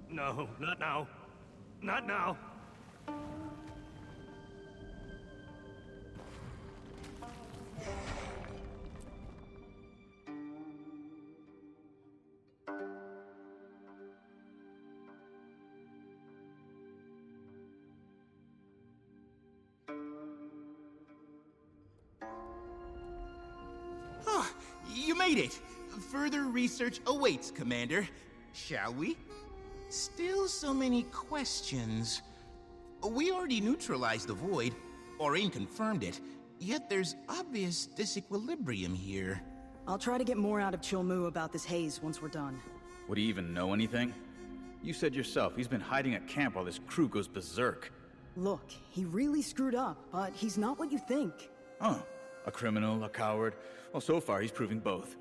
No, not now. Not now. Oh, you made it! Further research awaits, Commander. Shall we? Still so many questions. We already neutralized the void. Aurane confirmed it. Yet there's obvious disequilibrium here. I'll try to get more out of Chilmu about this haze once we're done. Would he even know anything? You said yourself he's been hiding at camp while this crew goes berserk. Look, he really screwed up, but he's not what you think. Huh. A criminal, a coward. Well, so far he's proving both.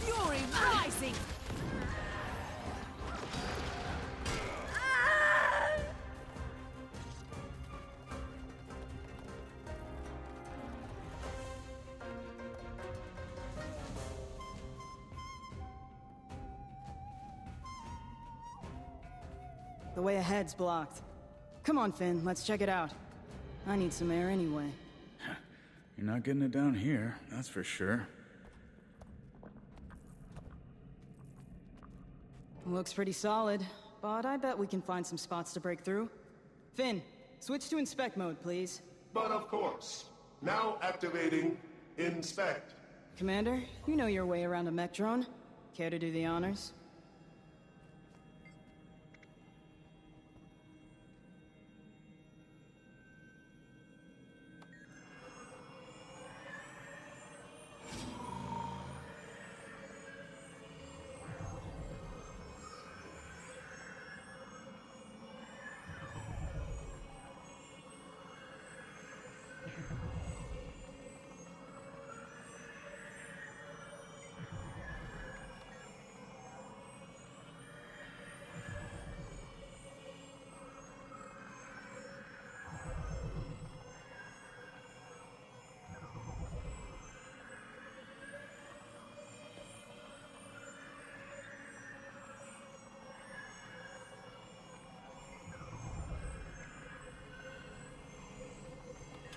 Fury rising! The way ahead's blocked. Come on, Finn, let's check it out. I need some air anyway. You're not getting it down here, that's for sure. Looks pretty solid, but I bet we can find some spots to break through. Finn, switch to inspect mode, please. But of course. Now activating Inspect. Commander, you know your way around a mech drone. Care to do the honors?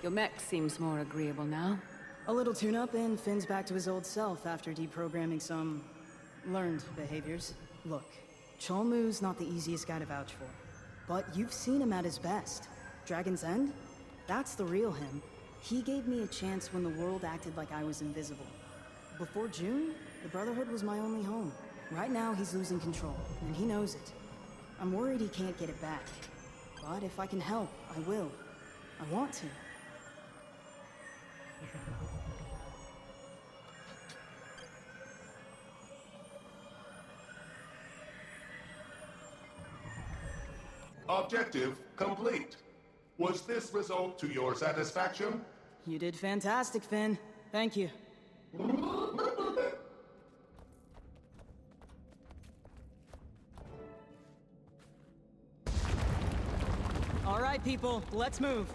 Your mech seems more agreeable now. A little tune-up and Finn's back to his old self after deprogramming some... learned behaviors. Look, Cholmu's not the easiest guy to vouch for. But you've seen him at his best. Dragon's End? That's the real him. He gave me a chance when the world acted like I was invisible. Before June, the Brotherhood was my only home. Right now, he's losing control, and he knows it. I'm worried he can't get it back. But if I can help, I will. I want to. Objective complete. Was this result to your satisfaction? You did fantastic, Finn. Thank you. All right, people, let's move.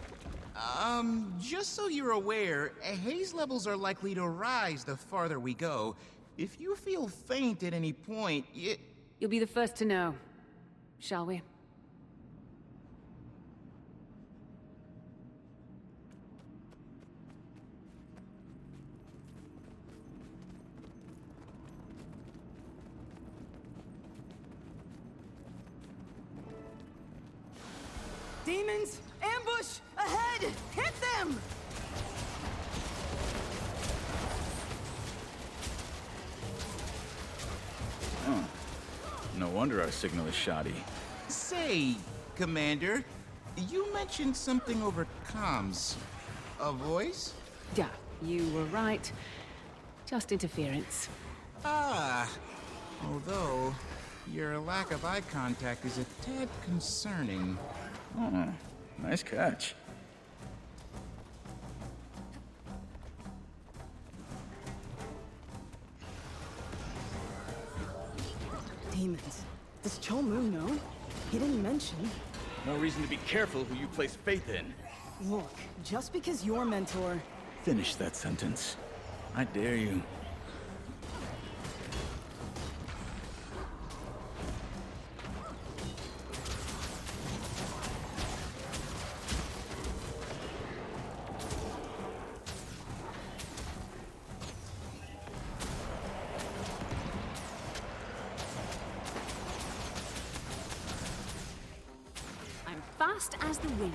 Just so you're aware, haze levels are likely to rise the farther we go. If you feel faint at any point, You'll be the first to know. Shall we? Demons! Ambush! Ahead! wonder our signal is shoddy. Say, Commander, you mentioned something over comms. A voice? Yeah, you were right. Just interference. Ah. Although, your lack of eye contact is a tad concerning. Oh, nice catch. Demons. Does Cholmu know? He didn't mention. More reason to be careful who you place faith in. Look, just because your mentor... Finish that sentence. I dare you. I'm fast as the wind.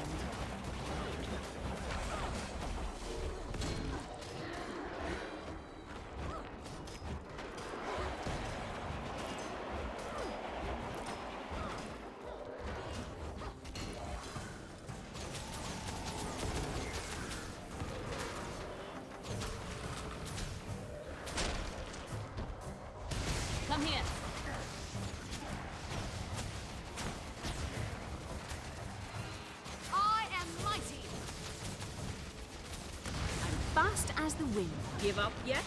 Come here. I am mighty. I'm fast as the wind. Give up yet?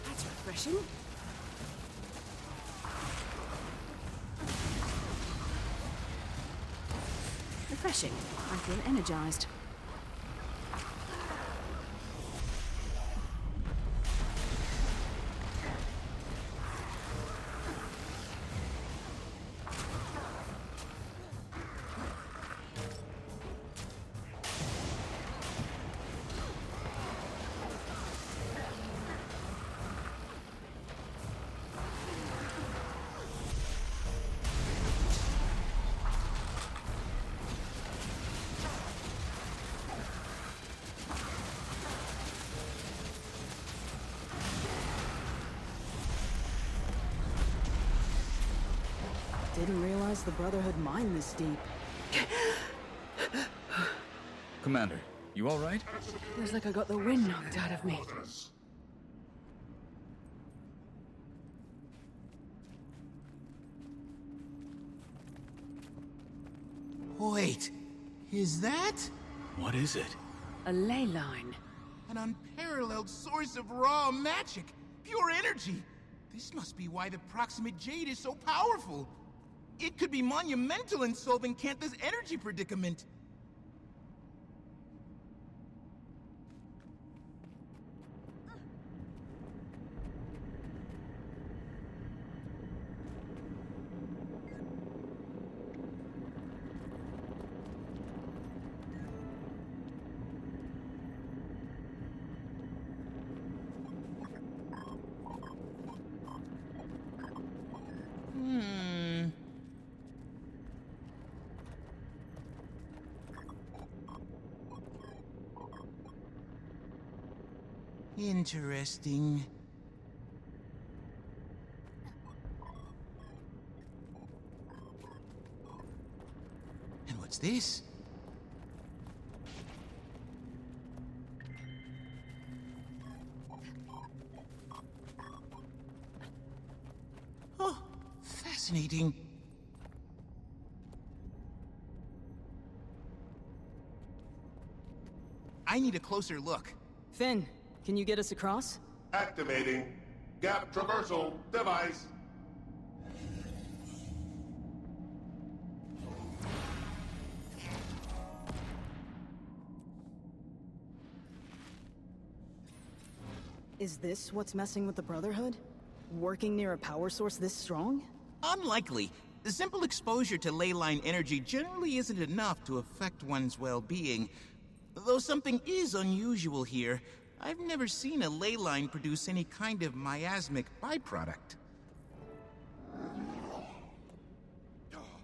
That's refreshing. Refreshing. I feel energized. Didn't realize the Brotherhood mined this deep. Commander, you all right? Feels like I got the wind knocked out of me. Wait, is that What is it? A ley line. an unparalleled source of raw magic? Pure energy! This must be why the proximate jade is so powerful. It could be monumental in solving Kantha's energy predicament. Interesting. And what's this? Oh, fascinating. I need a closer look. Finn, can you get us across? Activating gap traversal device. Is this what's messing with the Brotherhood? Working near a power source this strong? Unlikely. The simple exposure to ley line energy generally isn't enough to affect one's well-being. Though something is unusual here, I've never seen a ley line produce any kind of miasmic byproduct.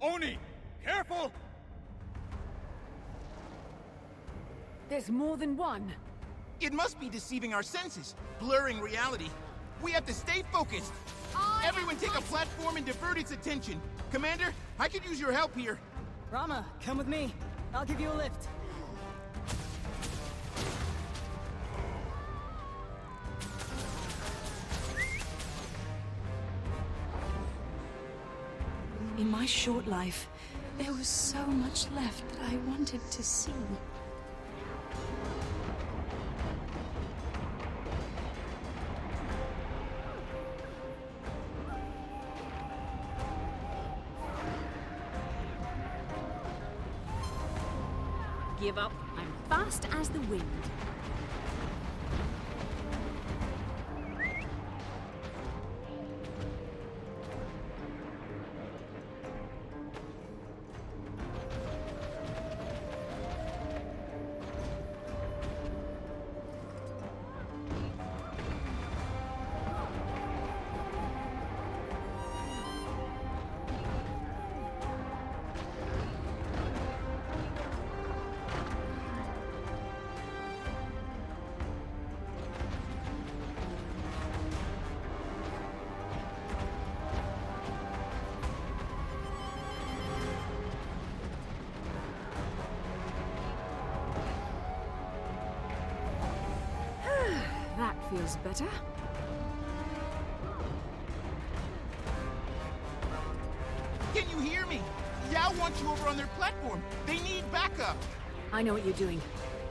Oni! Careful! There's more than one. It must be deceiving our senses, blurring reality. We have to stay focused. Everyone take a platform and divert its attention. Commander, I could use your help here. Rama, come with me. I'll give you a lift. In my short life, there was so much left that I wanted to see. Give up. I'm fast as the wind. That feels better. Can you hear me? Yao wants you over on their platform. They need backup. I know what you're doing.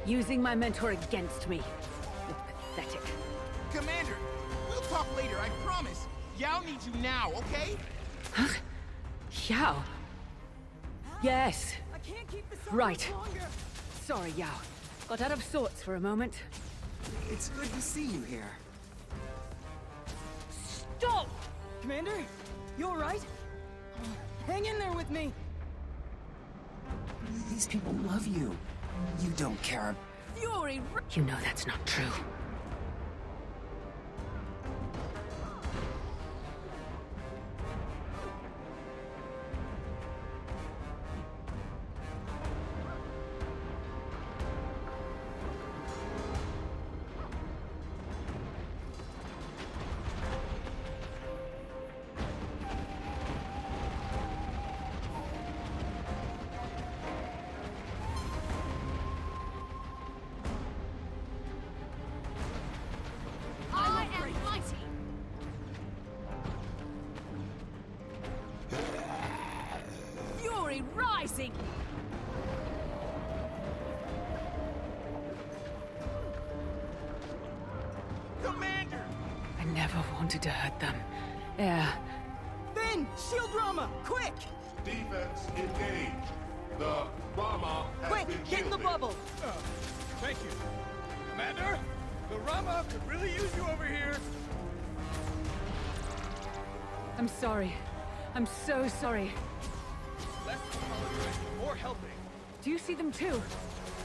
Using my mentor against me. You're pathetic. Commander, we'll talk later, I promise. Yao needs you now, okay? Huh? Yao? Yes. I can't keep this up Right. much longer. Sorry, Yao. Got out of sorts for a moment. It's good to see you here. Stop! Commander, you all right? Hang in there with me. These people love you. You don't care. Fury! You know that's not true. I am mighty! Fury rising! Commander! I never wanted to hurt them. Yeah. Finn, shield Rama, quick! Defense engaged. The Rama has Quick, been get in the shielded. bubble. Thank you. Commander, the Rama could really use you over here. I'm sorry. I'm so sorry. Less apologizing, more helping. Do you see them too?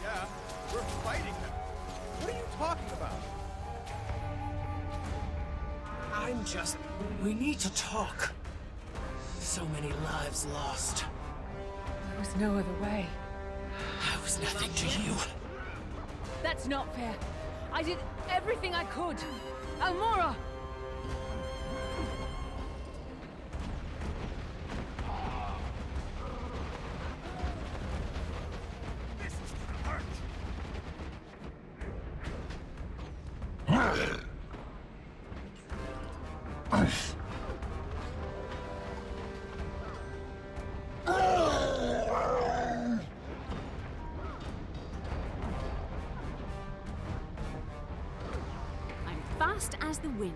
Yeah, we're fighting them. What are you talking about? We need to talk. So many lives lost. There was no other way. I was nothing to you. That's not fair. I did everything I could. Almora! This is gonna hurt. I'm fast as the wind.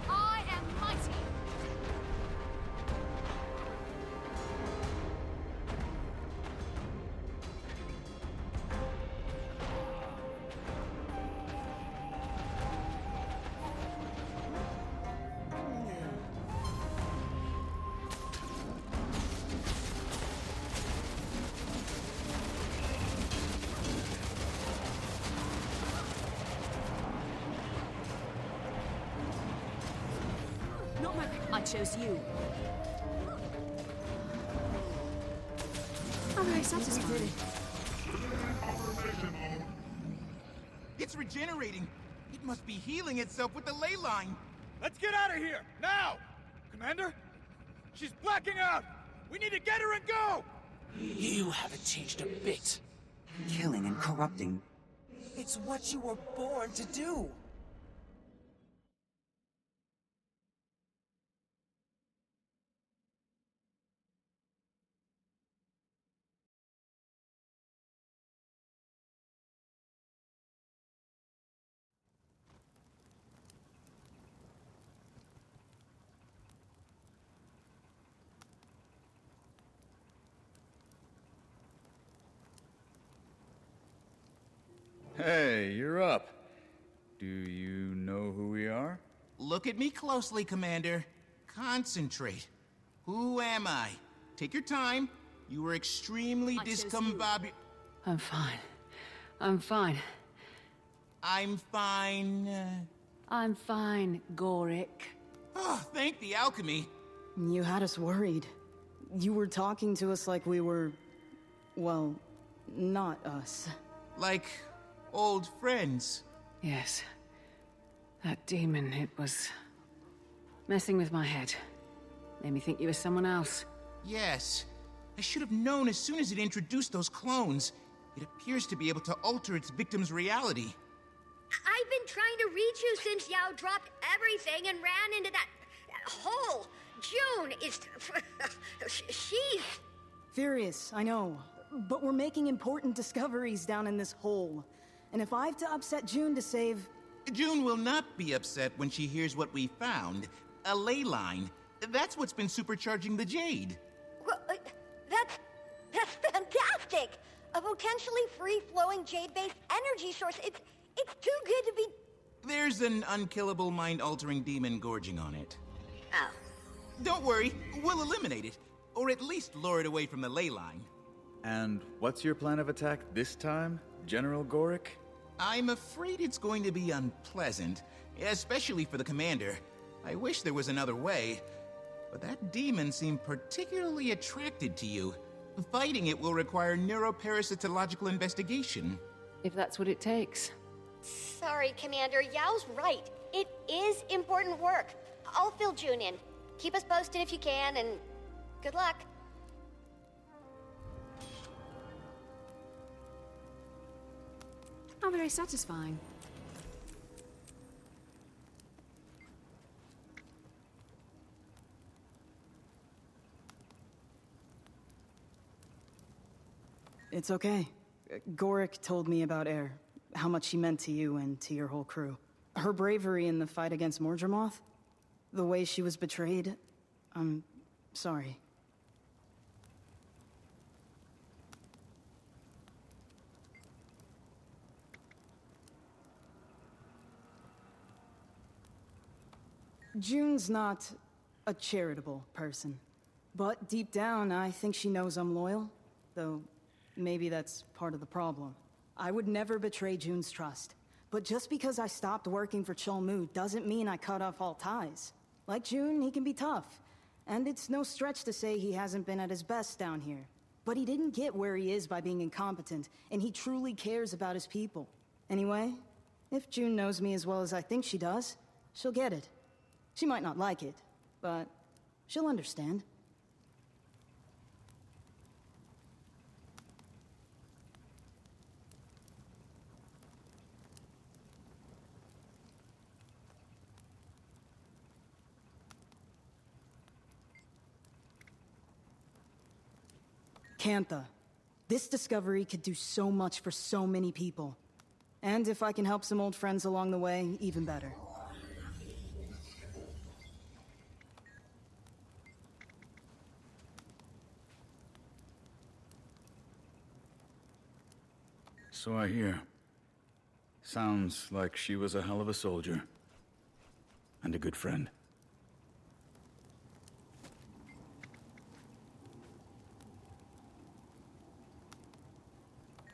I am mighty! chose you. I'm very satisfied. It's regenerating. It must be healing itself with the ley line. Let's get out of here, now! Commander? She's blacking out! We need to get her and go! You haven't changed a bit. Killing and corrupting. It's what you were born to do. Hey, you're up. Do you know who we are? Look at me closely, Commander. Concentrate. Who am I? Take your time. You were extremely discombobulated. I'm fine. I'm fine. I'm fine. I'm fine, Gorick. Oh, thank the alchemy. You had us worried. You were talking to us like we were... well, not us. Like old friends. Yes. That demon, it was... messing with my head. Made me think you were someone else. Yes. I should have known as soon as it introduced those clones. It appears to be able to alter its victim's reality. I've been trying to reach you since Yao dropped everything and ran into that hole. June is... she's... Furious, I know. But we're making important discoveries down in this hole. And if I have to upset June to save... June will not be upset when she hears what we found. A ley line. That's what's been supercharging the Jade. Well, that's fantastic! A potentially free-flowing Jade-based energy source. It's too good to be... There's an unkillable mind-altering demon gorging on it. Oh. Don't worry, we'll eliminate it. Or at least lure it away from the ley line. And what's your plan of attack this time, General Gorick? I'm afraid it's going to be unpleasant, especially for the commander. I wish there was another way, but that demon seemed particularly attracted to you. Fighting it will require neuroparasitological investigation. If that's what it takes. Sorry, Commander. Yao's right. It is important work. I'll fill June in. Keep us posted if you can, and good luck. How very satisfying. It's okay. Gorick told me about Air, how much she meant to you and to your whole crew. Her bravery in the fight against Mordremoth, the way she was betrayed, I'm sorry. June's not a charitable person. But deep down, I think she knows I'm loyal. Though, maybe that's part of the problem. I would never betray June's trust. But just because I stopped working for Cholmu doesn't mean I cut off all ties. Like June, he can be tough. And it's no stretch to say he hasn't been at his best down here. But he didn't get where he is by being incompetent, and he truly cares about his people. Anyway, if June knows me as well as I think she does, she'll get it. She might not like it, but she'll understand. Cantha. This discovery could do so much for so many people. And if I can help some old friends along the way, even better. So I hear. Sounds like she was a hell of a soldier. And a good friend.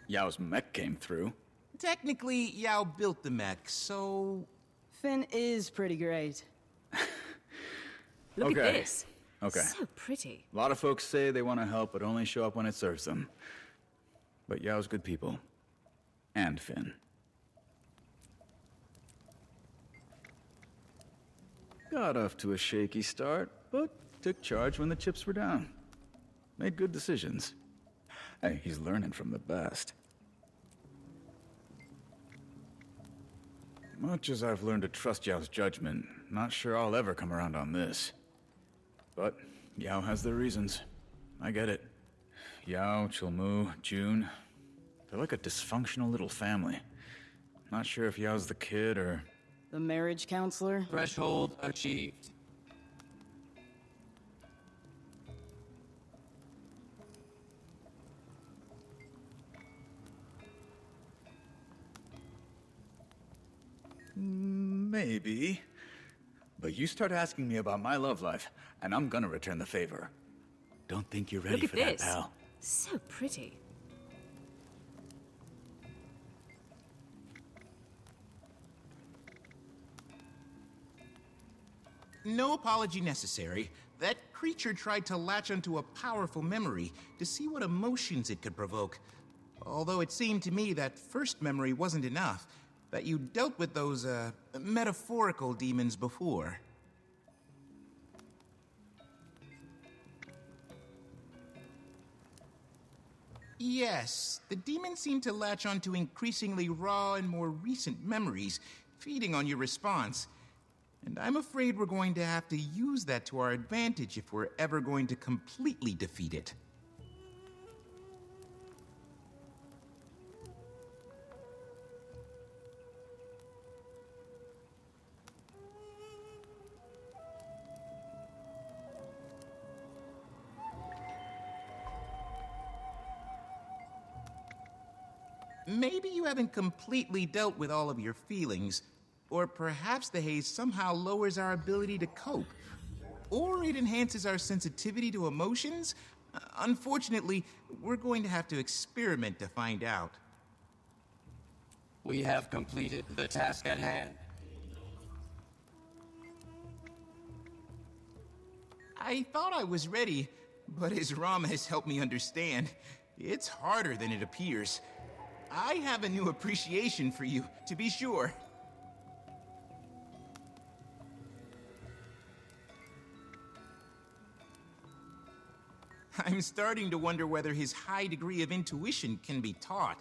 Yao's mech came through. Technically, Yao built the mech, so... Finn is pretty great. Look Okay. at this. Okay. So pretty. A lot of folks say they want to help, but only show up when it serves them. But Yao's good people. And Finn. Got off to a shaky start, but took charge when the chips were down. Made good decisions. Hey, he's learning from the best. Much as I've learned to trust Yao's judgment, not sure I'll ever come around on this. But Yao has their reasons. I get it. Yao, Chilmu, June, they're like a dysfunctional little family. Not sure if Yao's the kid or... The marriage counselor? Threshold achieved. Maybe. But you start asking me about my love life, and I'm gonna return the favor. Don't think you're ready Look at for that, this. pal. So pretty. No apology necessary. That creature tried to latch onto a powerful memory to see what emotions it could provoke. Although it seemed to me that first memory wasn't enough, that you dealt with those, metaphorical demons before. Yes, the demons seem to latch onto increasingly raw and more recent memories, feeding on your response. And I'm afraid we're going to have to use that to our advantage if we're ever going to completely defeat it. Maybe you haven't completely dealt with all of your feelings, or perhaps the haze somehow lowers our ability to cope, or it enhances our sensitivity to emotions. Unfortunately, we're going to have to experiment to find out. We have completed the task at hand. I thought I was ready, but as Ram has helped me understand, it's harder than it appears. I have a new appreciation for you, to be sure. I'm starting to wonder whether his high degree of intuition can be taught.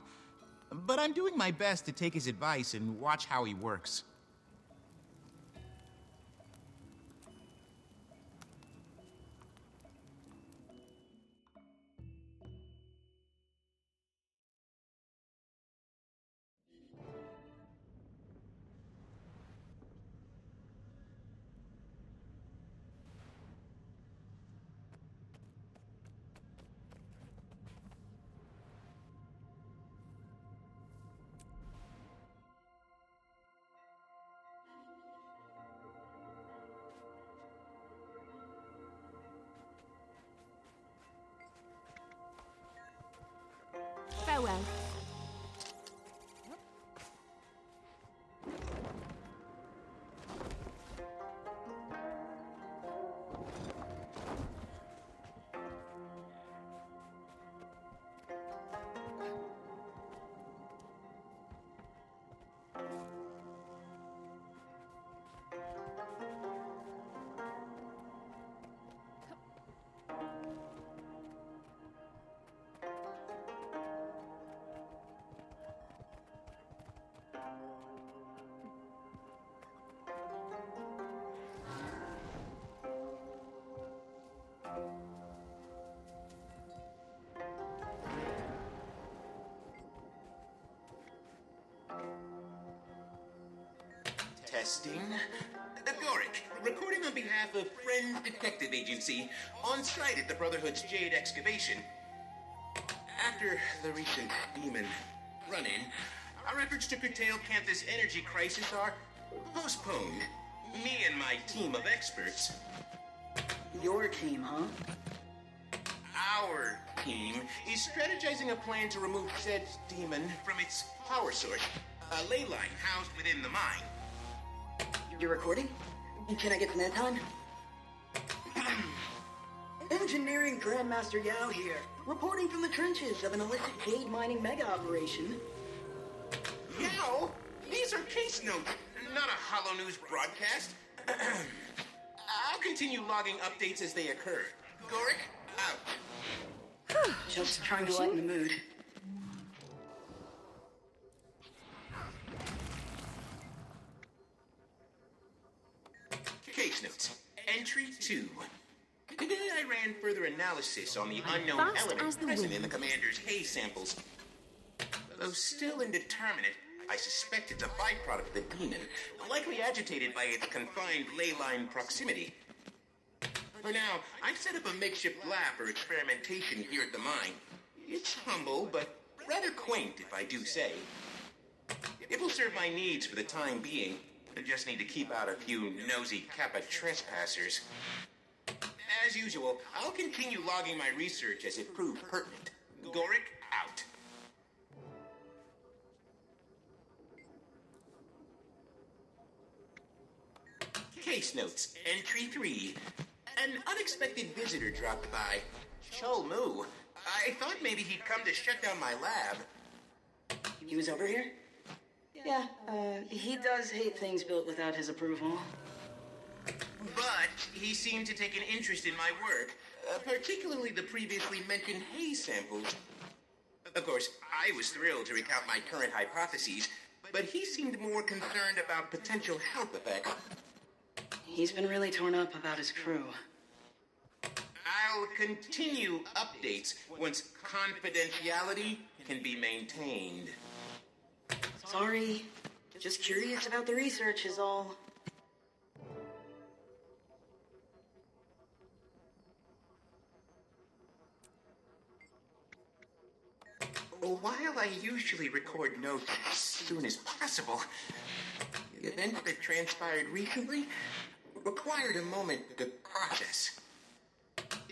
But I'm doing my best to take his advice and watch how he works. Farewell. Testing. Agoric, recording on behalf of Friend Detective Agency, on site at the Brotherhood's Jade excavation. After the recent demon run-in, our efforts to curtail Canthus' energy crisis are postponed. Me and my team of experts... Your team, huh? Our team is strategizing a plan to remove said demon from its power source, a ley line housed within the mine. You're recording? Can I get some airtime? Engineering Grandmaster Yao here, reporting from the trenches of an illicit jade mining mega operation. Yao, these are case notes, not a Hollow News broadcast. I'll continue logging updates as they occur. Gorik, out. Just trying to lighten the mood. Case notes. Entry 2. Today I ran further analysis on the unknown element present in the commander's hay samples. Though still indeterminate, I suspect it's a byproduct of the demon, likely agitated by its confined ley line proximity. For now, I've set up a makeshift lab for experimentation here at the mine. It's humble, but rather quaint, if I do say. It will serve my needs for the time being. I just need to keep out a few nosy Kappa trespassers. As usual, I'll continue logging my research as it proves pertinent. Gorik, out. Case notes. Entry 3. An unexpected visitor dropped by. Chol Mu. I thought maybe he'd come to shut down my lab. He was over here? Yeah, he does hate things built without his approval. But he seemed to take an interest in my work, particularly the previously mentioned hay samples. Of course, I was thrilled to recount my current hypotheses, but he seemed more concerned about potential health effects. He's been really torn up about his crew. I'll continue updates once confidentiality can be maintained. Sorry, just curious about the research is all. While I usually record notes as soon as possible, the events that transpired recently required a moment to process.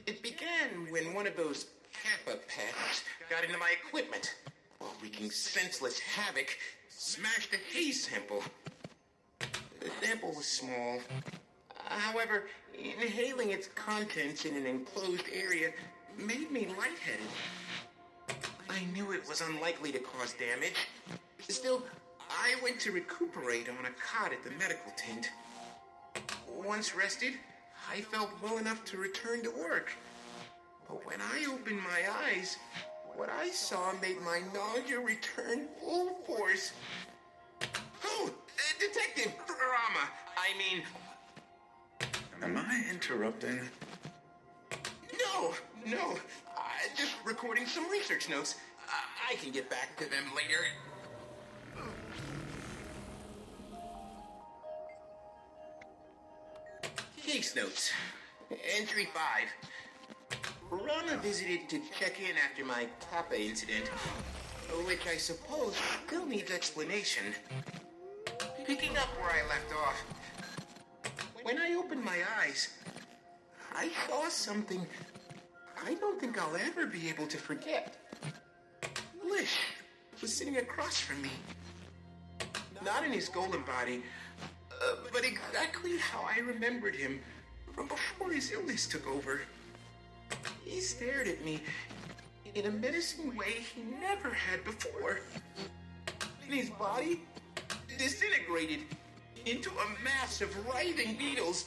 It began when one of those Kappa pets got into my equipment, while wreaking senseless havoc, smashed a hay sample. The sample was small. However, inhaling its contents in an enclosed area made me lightheaded. I knew it was unlikely to cause damage. Still, I went to recuperate on a cot at the medical tent. Once rested, I felt well enough to return to work. But when I opened my eyes, what I saw made my nausea return full force. Oh, Detective Rama, Am I interrupting? No. Just recording some research notes. I can get back to them later. Case notes. Entry 5. Rama visited to check in after my Kappa incident, which I suppose still needs explanation. Picking up where I left off. When I opened my eyes, I saw something I don't think I'll ever be able to forget. Lish was sitting across from me. Not in his golem body, but exactly how I remembered him from before his illness took over. He stared at me in a menacing way he never had before. And his body disintegrated into a mass of writhing beetles.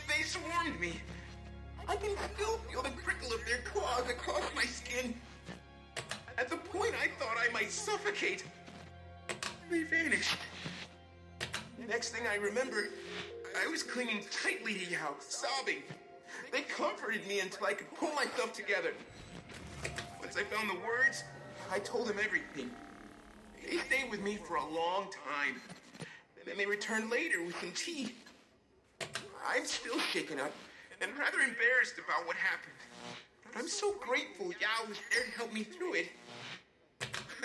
They swarmed me. I can still feel the prickle of their claws across my skin. At the point I thought I might suffocate, they vanished. Next thing I remembered, I was clinging tightly to Yao, sobbing. They comforted me until I could pull myself together. Once I found the words, I told them everything. They stayed with me for a long time. Then they returned later with some tea. I'm still shaken up and rather embarrassed about what happened. But I'm so grateful Yao was there to help me through it.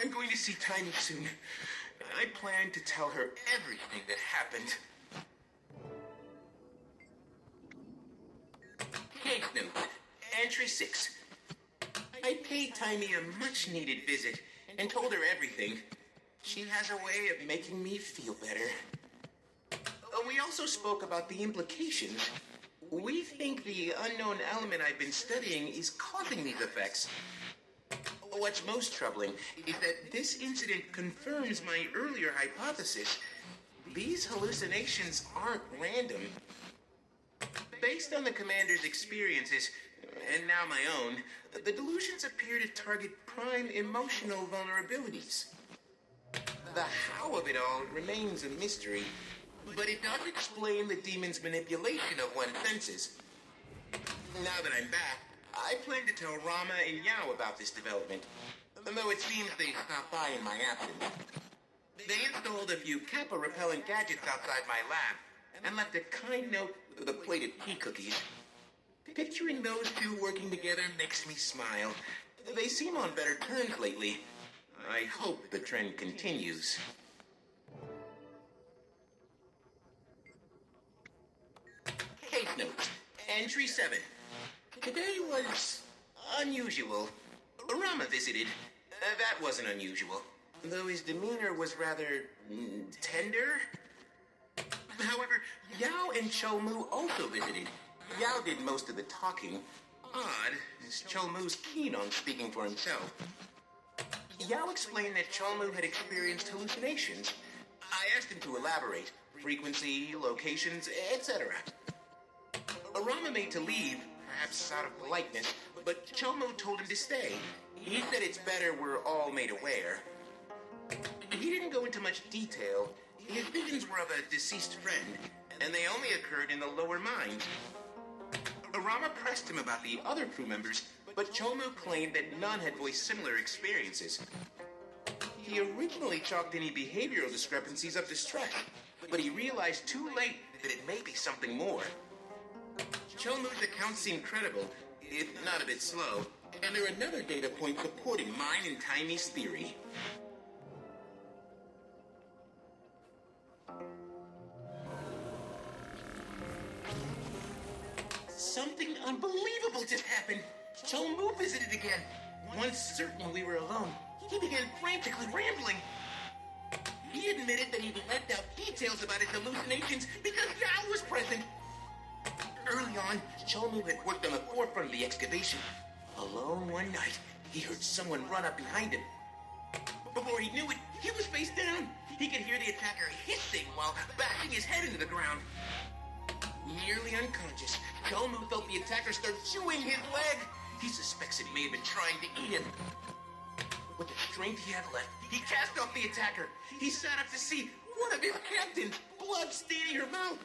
I'm going to see Tiny soon, and I plan to tell her everything that happened. Case note. Entry 6. I paid Tiny a much-needed visit and told her everything. She has a way of making me feel better. We also spoke about the implications. We think the unknown element I've been studying is causing these effects. What's most troubling is that this incident confirms my earlier hypothesis. These hallucinations aren't random. Based on the Commander's experiences, and now my own, the delusions appear to target prime emotional vulnerabilities. The how of it all remains a mystery, but it does explain the demon's manipulation of one's senses. Now that I'm back, I plan to tell Rama and Yao about this development, though it seems they stopped by in my absence. They installed a few Kappa-repellent gadgets outside my lab, and left a kind note with a plate of pea cookies. Picturing those two working together makes me smile. They seem on better terms lately. I hope the trend continues. Case notes. Entry 7. Today was unusual. Rama visited. That wasn't unusual, though his demeanor was rather tender. However, Yao and Cholmu also visited. Yao did most of the talking. Odd, as Cholmu's keen on speaking for himself. Yao explained that Cholmu had experienced hallucinations. I asked him to elaborate. Frequency, locations, etc. Rama made to leave, perhaps out of politeness, but Cholmu told him to stay. He said it's better we're all made aware. He didn't go into much detail. His visions were of a deceased friend, and they only occurred in the lower mind. Rama pressed him about the other crew members, but Cholmu claimed that none had voiced similar experiences. He originally chalked any behavioral discrepancies up to stress, but he realized too late that it may be something more. Cholmu's account seemed credible, if not a bit slow, and there are another data point supporting mine and Timey's theory. Something unbelievable just happened. Cholmu visited again. Once certain we were alone, he began frantically rambling. He admitted that he left out details about his hallucinations because Yao was present. Early on, Cholmu had worked on the forefront of the excavation. Alone one night, he heard someone run up behind him. Before he knew it, he was face down. He could hear the attacker hissing while bashing his head into the ground. Nearly unconscious, Cholmu felt the attacker start chewing his leg. He suspects it may have been trying to eat him. With the strength he had left, he cast off the attacker. He sat up to see one of his captains, blood staining her mouth.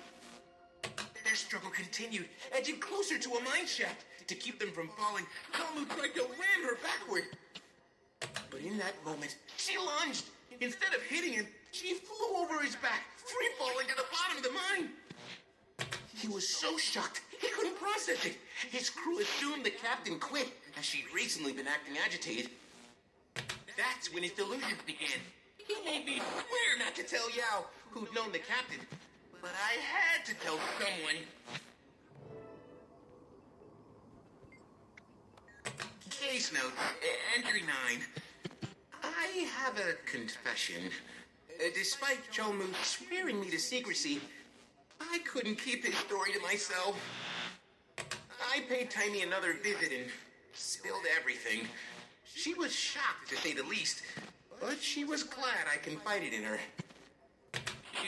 Their struggle continued, edging closer to a mine shaft. To keep them from falling, Cholmu tried to ram her backward. But in that moment, she lunged. Instead of hitting him, she flew over his back, free falling to the bottom of the mine. He was so shocked, he couldn't process it. His crew assumed the captain quit, as she'd recently been acting agitated. That's when his delusions began. He made me swear not to tell Yao, who'd known the captain. But I had to tell someone. Case note, entry 9. I have a confession. Despite Cholmu swearing me to secrecy, I couldn't keep his story to myself. I paid Timey another visit and spilled everything. She was shocked, to say the least, but she was glad I confided in her.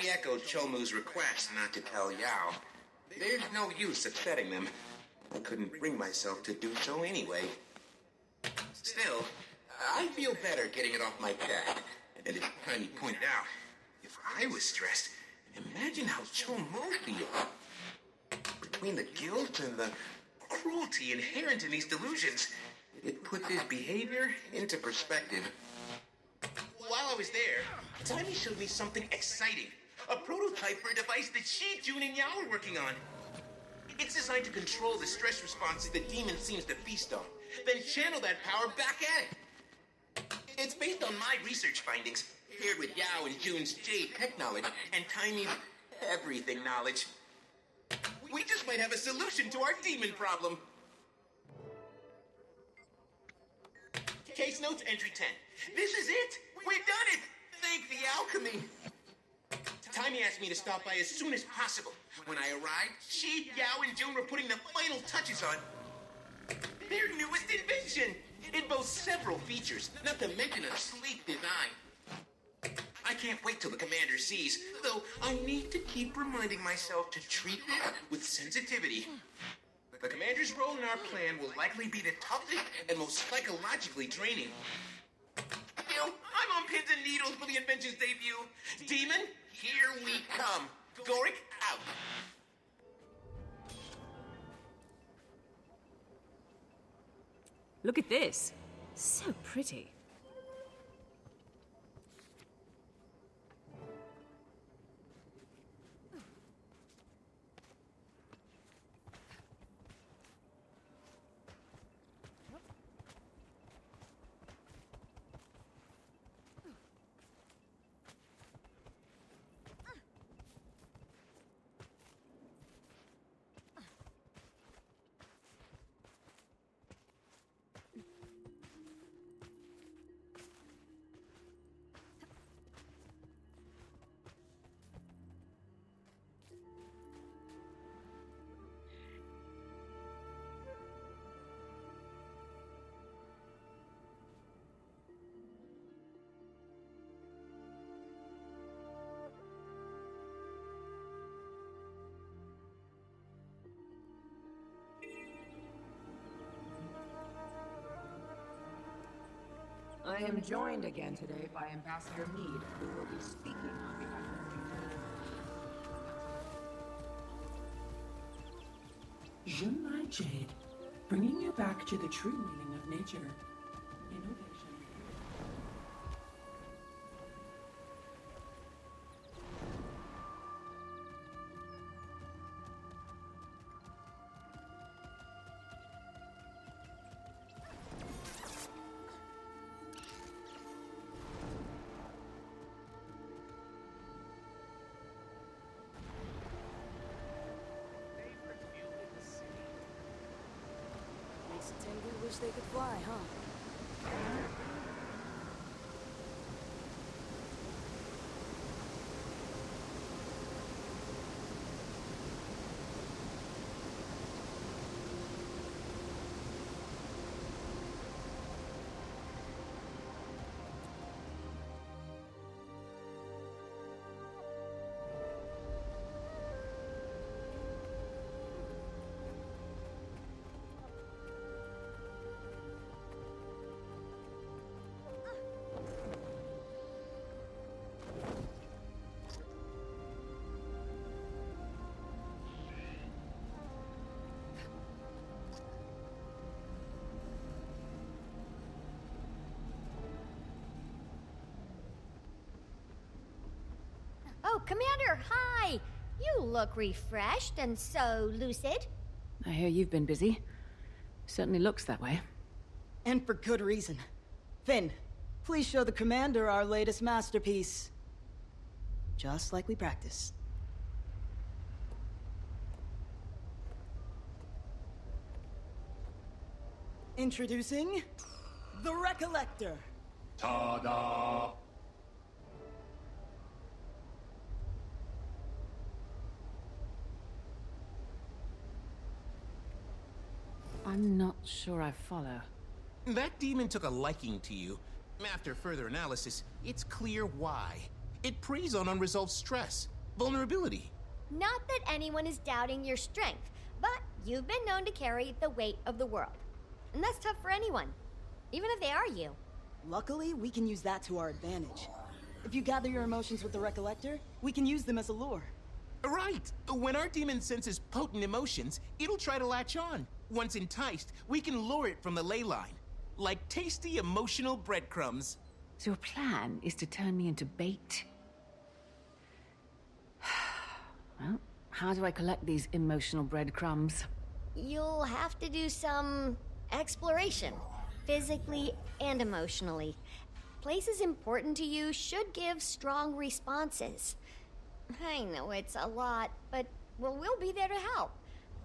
She echoed Cholmu's request not to tell Yao. There's no use upsetting them. I couldn't bring myself to do so anyway. Still, I feel better getting it off my chest. And as Timey pointed out, if I was stressed, imagine how Cholmu feels. Between the guilt and the cruelty inherent in these delusions, it puts his behavior into perspective. While I was there, Timey showed me something exciting. A prototype for a device that she, June, and Yao are working on. It's designed to control the stress responses the demon seems to feast on, then channel that power back at it. It's based on my research findings, paired with Yao and June's jade tech knowledge, and Timey's everything knowledge. We just might have a solution to our demon problem. Case notes, entry 10. This is it! We've done it! Thank the alchemy! Taimi asked me to stop by as soon as possible. When I arrived, she, Yao, and June were putting the final touches on their newest invention. It boasts several features, not to mention a sleek design. I can't wait till the commander sees, though I need to keep reminding myself to treat it with sensitivity. The commander's role in our plan will likely be the toughest and most psychologically draining. You know, I'm on pins and needles for the invention's debut. Demon, here we come. Gorik, out. Look at this. So pretty. I am joined again today by Ambassador Meade, who will be speaking on behalf of Junmai Jade, bringing you back to the true meaning of nature. Innovation. Makes Tengu wish they could fly, huh? Oh, Commander, hi! You look refreshed and so lucid. I hear you've been busy. Certainly looks that way. And for good reason. Finn, please show the Commander our latest masterpiece. Just like we practiced. Introducing... the Recollector. Ta-da! I'm not sure I follow. That demon took a liking to you. After further analysis, it's clear why. It preys on unresolved stress, vulnerability. Not that anyone is doubting your strength, but you've been known to carry the weight of the world. And that's tough for anyone, even if they are you. Luckily, we can use that to our advantage. If you gather your emotions with the Recollector, we can use them as a lure. Right. When our demon senses potent emotions, it'll try to latch on. Once enticed, we can lure it from the ley line. Like tasty emotional breadcrumbs. So your plan is to turn me into bait? Well, how do I collect these emotional breadcrumbs? You'll have to do some exploration, physically and emotionally. Places important to you should give strong responses. I know it's a lot, but we'll be there to help.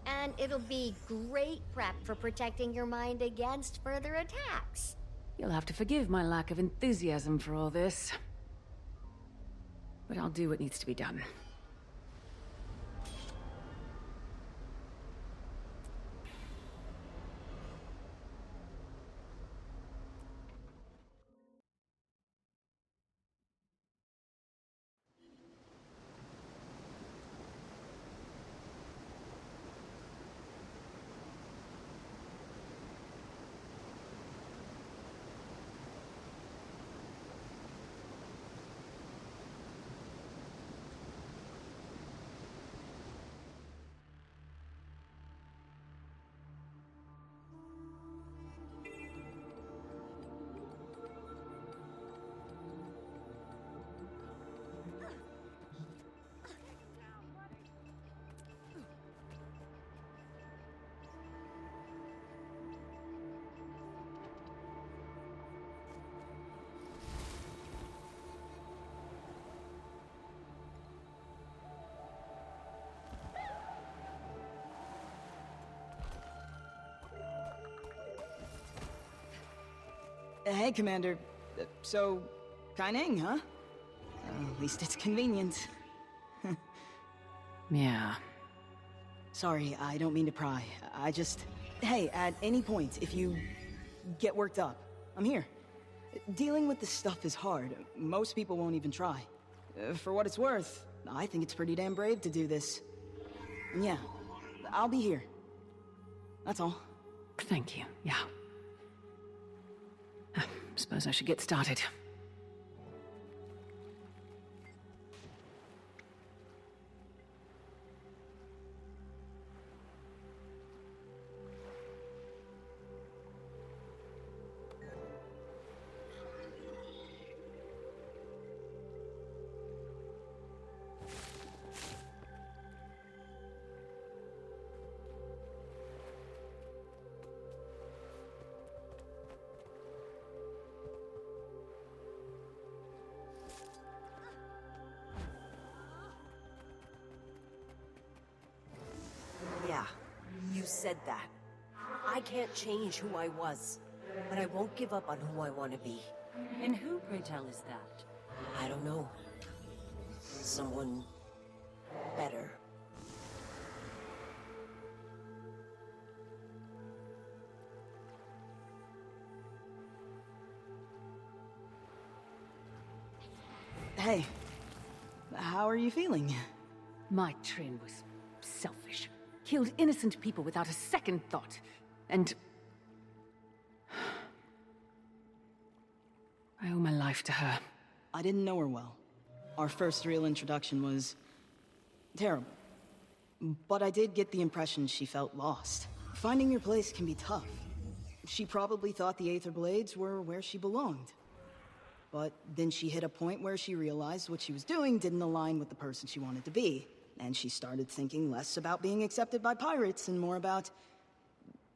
And it'll be great prep for protecting your mind against further attacks. You'll have to forgive my lack of enthusiasm for all this. but I'll do what needs to be done. Hey, Commander. So, Kaining, huh? At least it's convenient. Yeah. Sorry, I don't mean to pry. I just... Hey, at any point, if you get worked up, I'm here. Dealing with this stuff is hard. Most people won't even try. For what it's worth, I think it's pretty damn brave to do this. And yeah, I'll be here. That's all. Thank you, yeah. Suppose I should get started. Yeah, you said that. I can't change who I was, but I won't give up on who I want to be. And who, pray tell, is that? I don't know. Someone better. Hey, how are you feeling? My Trin was selfish. Killed innocent people without a second thought. And... I owe my life to her. I didn't know her well. Our first real introduction was... terrible. But I did get the impression she felt lost. Finding your place can be tough. She probably thought the Aether Blades were where she belonged. But then she hit a point where she realized what she was doing didn't align with the person she wanted to be. And she started thinking less about being accepted by pirates and more about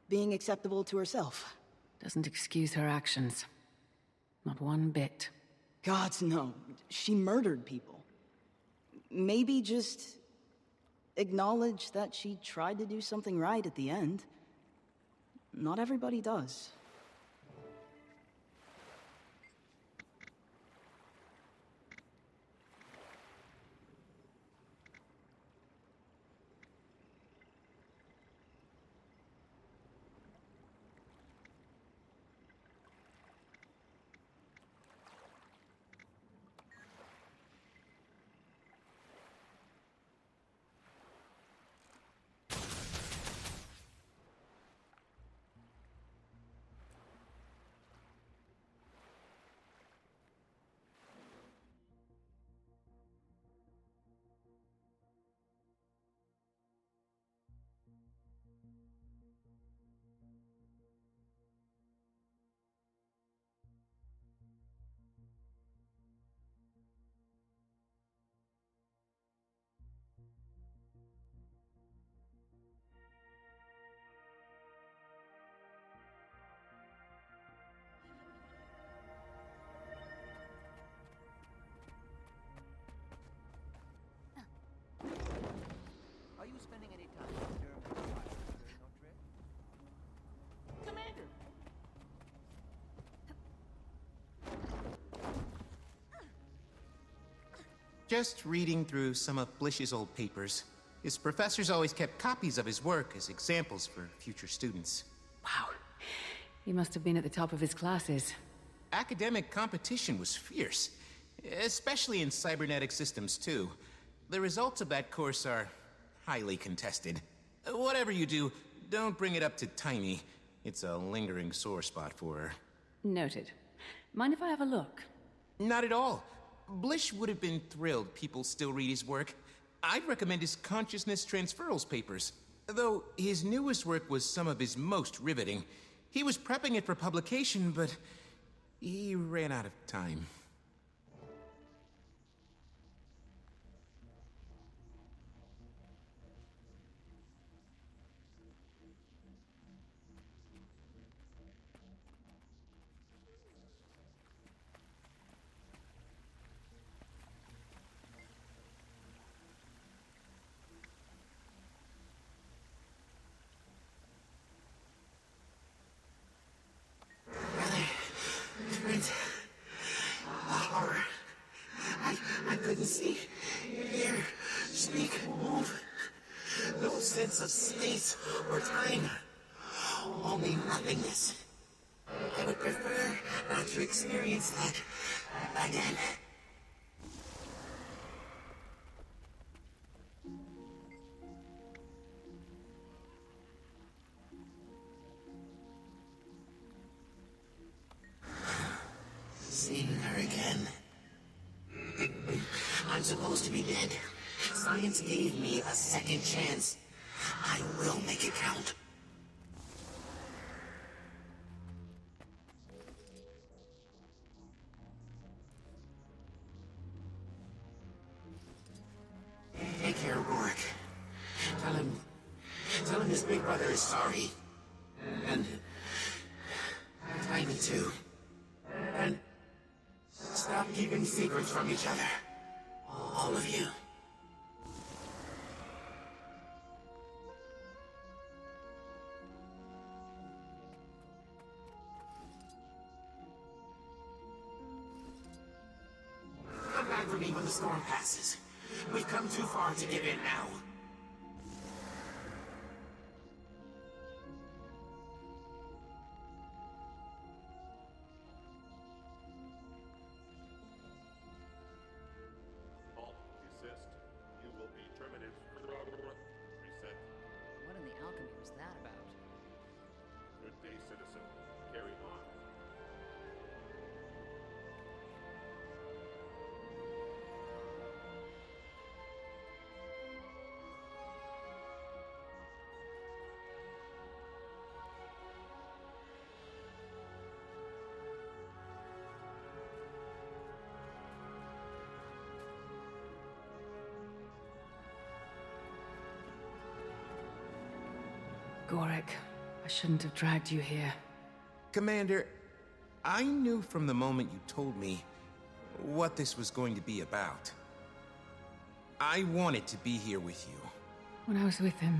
being acceptable to herself. Doesn't excuse her actions. Not one bit. Gods, no. She murdered people. Maybe just acknowledge that she tried to do something right at the end. Not everybody does. Are you spending any time with Durham during your trip? Commander! Just reading through some of Blish's old papers. His professors always kept copies of his work as examples for future students. Wow. He must have been at the top of his classes. Academic competition was fierce, especially in cybernetic systems too. The results of that course are highly contested. Whatever you do, don't bring it up to Tiny. It's a lingering sore spot for her. Noted. Mind if I have a look? Not at all. Blish would have been thrilled people still read his work. I'd recommend his consciousness transferals papers. Though his newest work was some of his most riveting. He was prepping it for publication, but he ran out of time. I couldn't see, hear, speak, move. No sense of space or time. Only nothingness. I would prefer not to experience that again. Seeing her again. I'm supposed to be dead. Science gave me a second chance. I will make it count. Take care, Rourke. Tell him his big brother is sorry. And Tiny too. And stop keeping secrets from each other. All of you. Come back for me when the storm passes. We've come too far to give in now. Gorek, I shouldn't have dragged you here. Commander, I knew from the moment you told me what this was going to be about. I wanted to be here with you. When I was with him,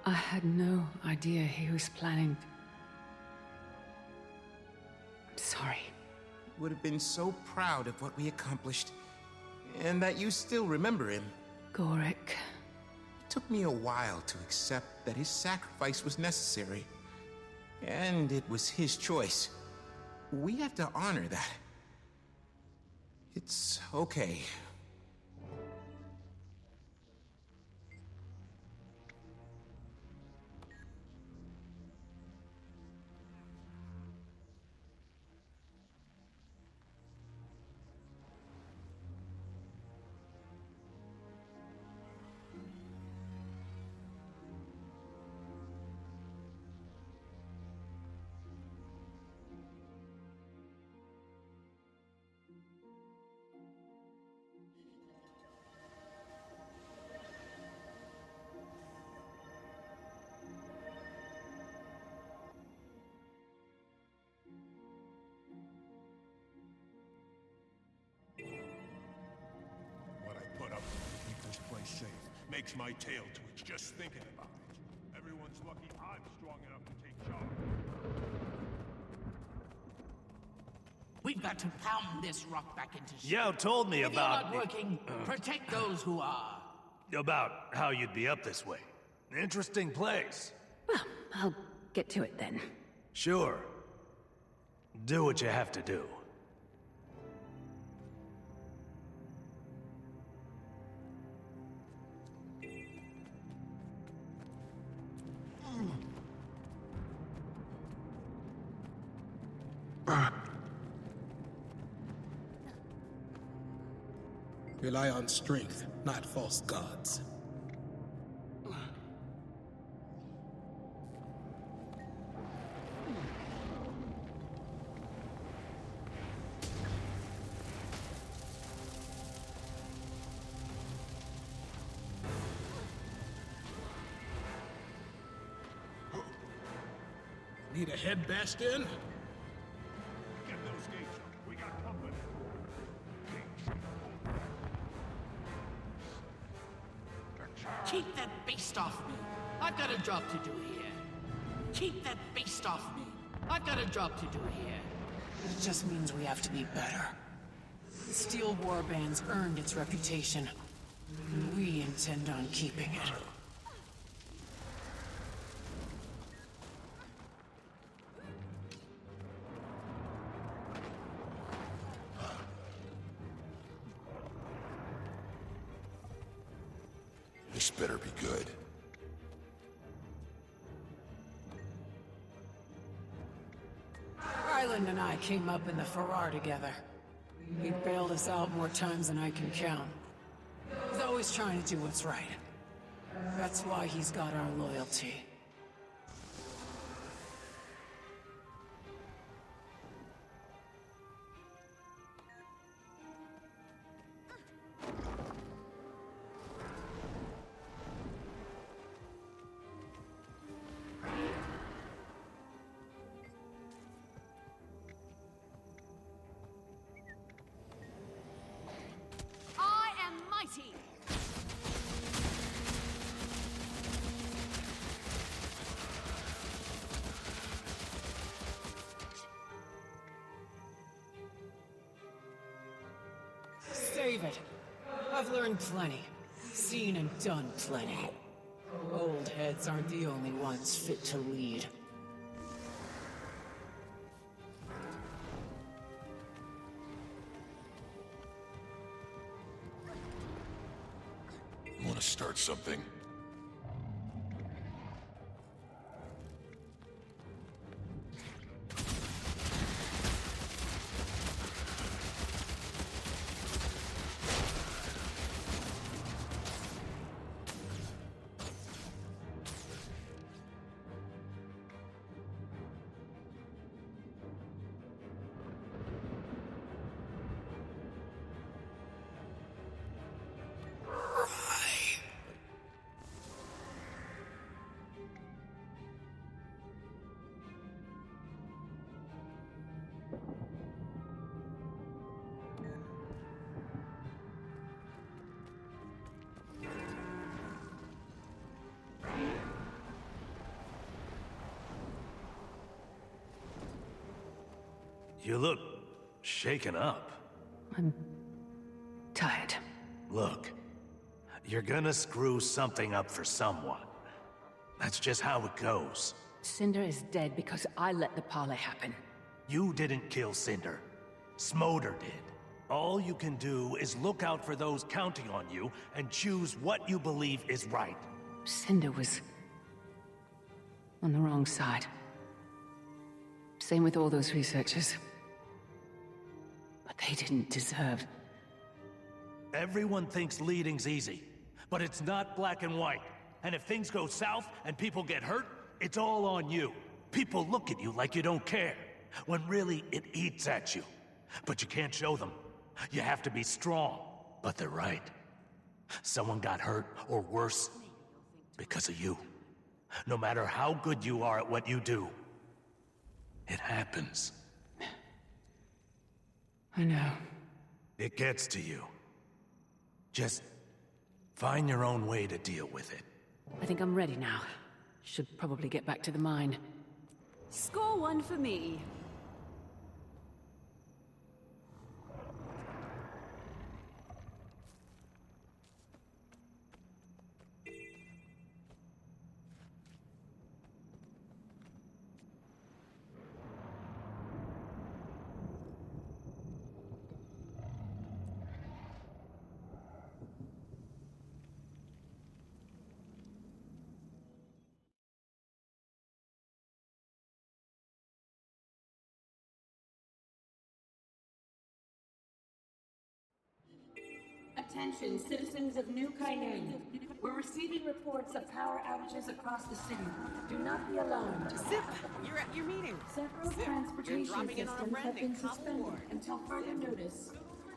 I had no idea he was planning. I'm sorry. Would have been so proud of what we accomplished, and that you still remember him. Gorek. It took me a while to accept that his sacrifice was necessary. And it was his choice. We have to honor that. It's okay. Makes my tail twitch just thinking about it. Everyone's lucky I'm strong enough to take charge. We've got to pound this rock back into shape. Yao told me If about... you're not working, protect those who are. About how you'd be up this way. Interesting place. Well, I'll get to it then. Sure. Do what you have to do. Rely on strength, not false gods. Need a head bashed in? Get those gates up. We got company. Keep that beast off me. I've got a job to do here. Keep that beast off me. I've got a job to do here. It just means we have to be better. The Steel Warband's earned its reputation. And we intend on keeping it. This better be good. Ryland and I came up in the Farrar together. He bailed us out more times than I can count. He's always trying to do what's right. That's why he's got our loyalty. I am mighty. Save it. I've learned plenty. Seen and done plenty. Old heads aren't the only ones fit to lead. Want to start something? You look shaken up. I'm tired. Look, you're gonna screw something up for someone. That's just how it goes. Cinder is dead because I let the parley happen. You didn't kill Cinder. Smolder did. All you can do is look out for those counting on you and choose what you believe is right. Cinder was on the wrong side. Same with all those researchers. But they didn't deserve. Everyone thinks leading's easy, but it's not black and white. And if things go south and people get hurt, it's all on you. People look at you like you don't care, when really it eats at you. But you can't show them. You have to be strong. But they're right. Someone got hurt, or worse, because of you. No matter how good you are at what you do, it happens. I know. It gets to you. Just find your own way to deal with it. I think I'm ready now. Should probably get back to the mine. Score one for me. Attention, citizens of New Kainan. We're receiving reports of power outages across the city. Do not be alarmed. Zip, you're at your meeting. Several Zip, transportation you're dropping in on a systems friend have been in Cop suspended Ward. until further notice.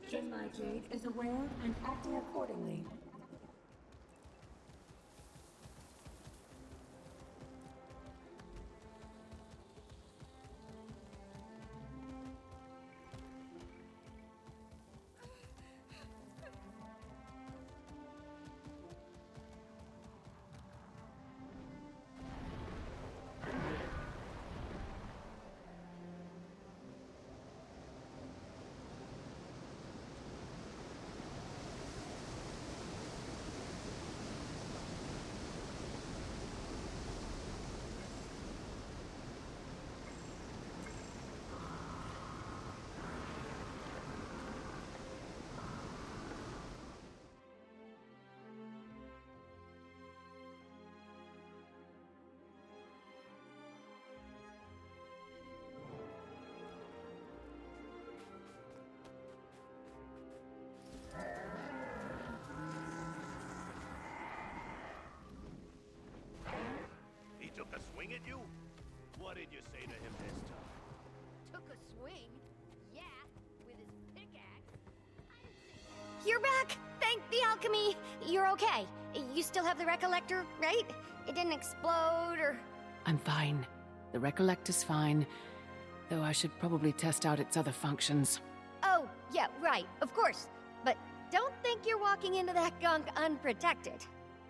Shinmai Jade is aware and acting accordingly. He took a swing at you? What did you say to him this time? Took a swing? Yeah, with his pickaxe. You're back! Thank the alchemy! You're okay. You still have the Recollector, right? It didn't explode or... I'm fine. The Recollector's fine, though I should probably test out its other functions. Oh, yeah, right, of course. But don't think you're walking into that gunk unprotected.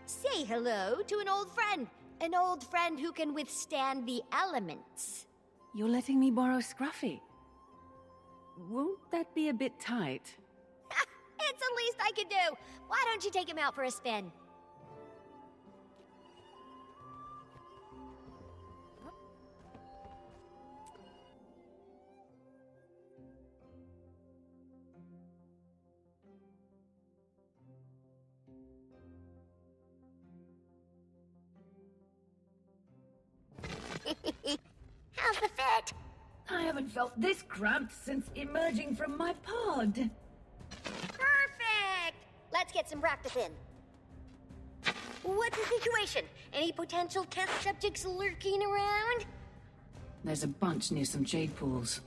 Say hello to an old friend. An old friend who can withstand the elements. You're letting me borrow Scruffy? Won't that be a bit tight? It's the least I could do. Why don't you take him out for a spin? How's the fit? I haven't felt this cramped since emerging from my pod. Perfect! Let's get some practice in. What's the situation? Any potential test subjects lurking around? There's a bunch near some jade pools.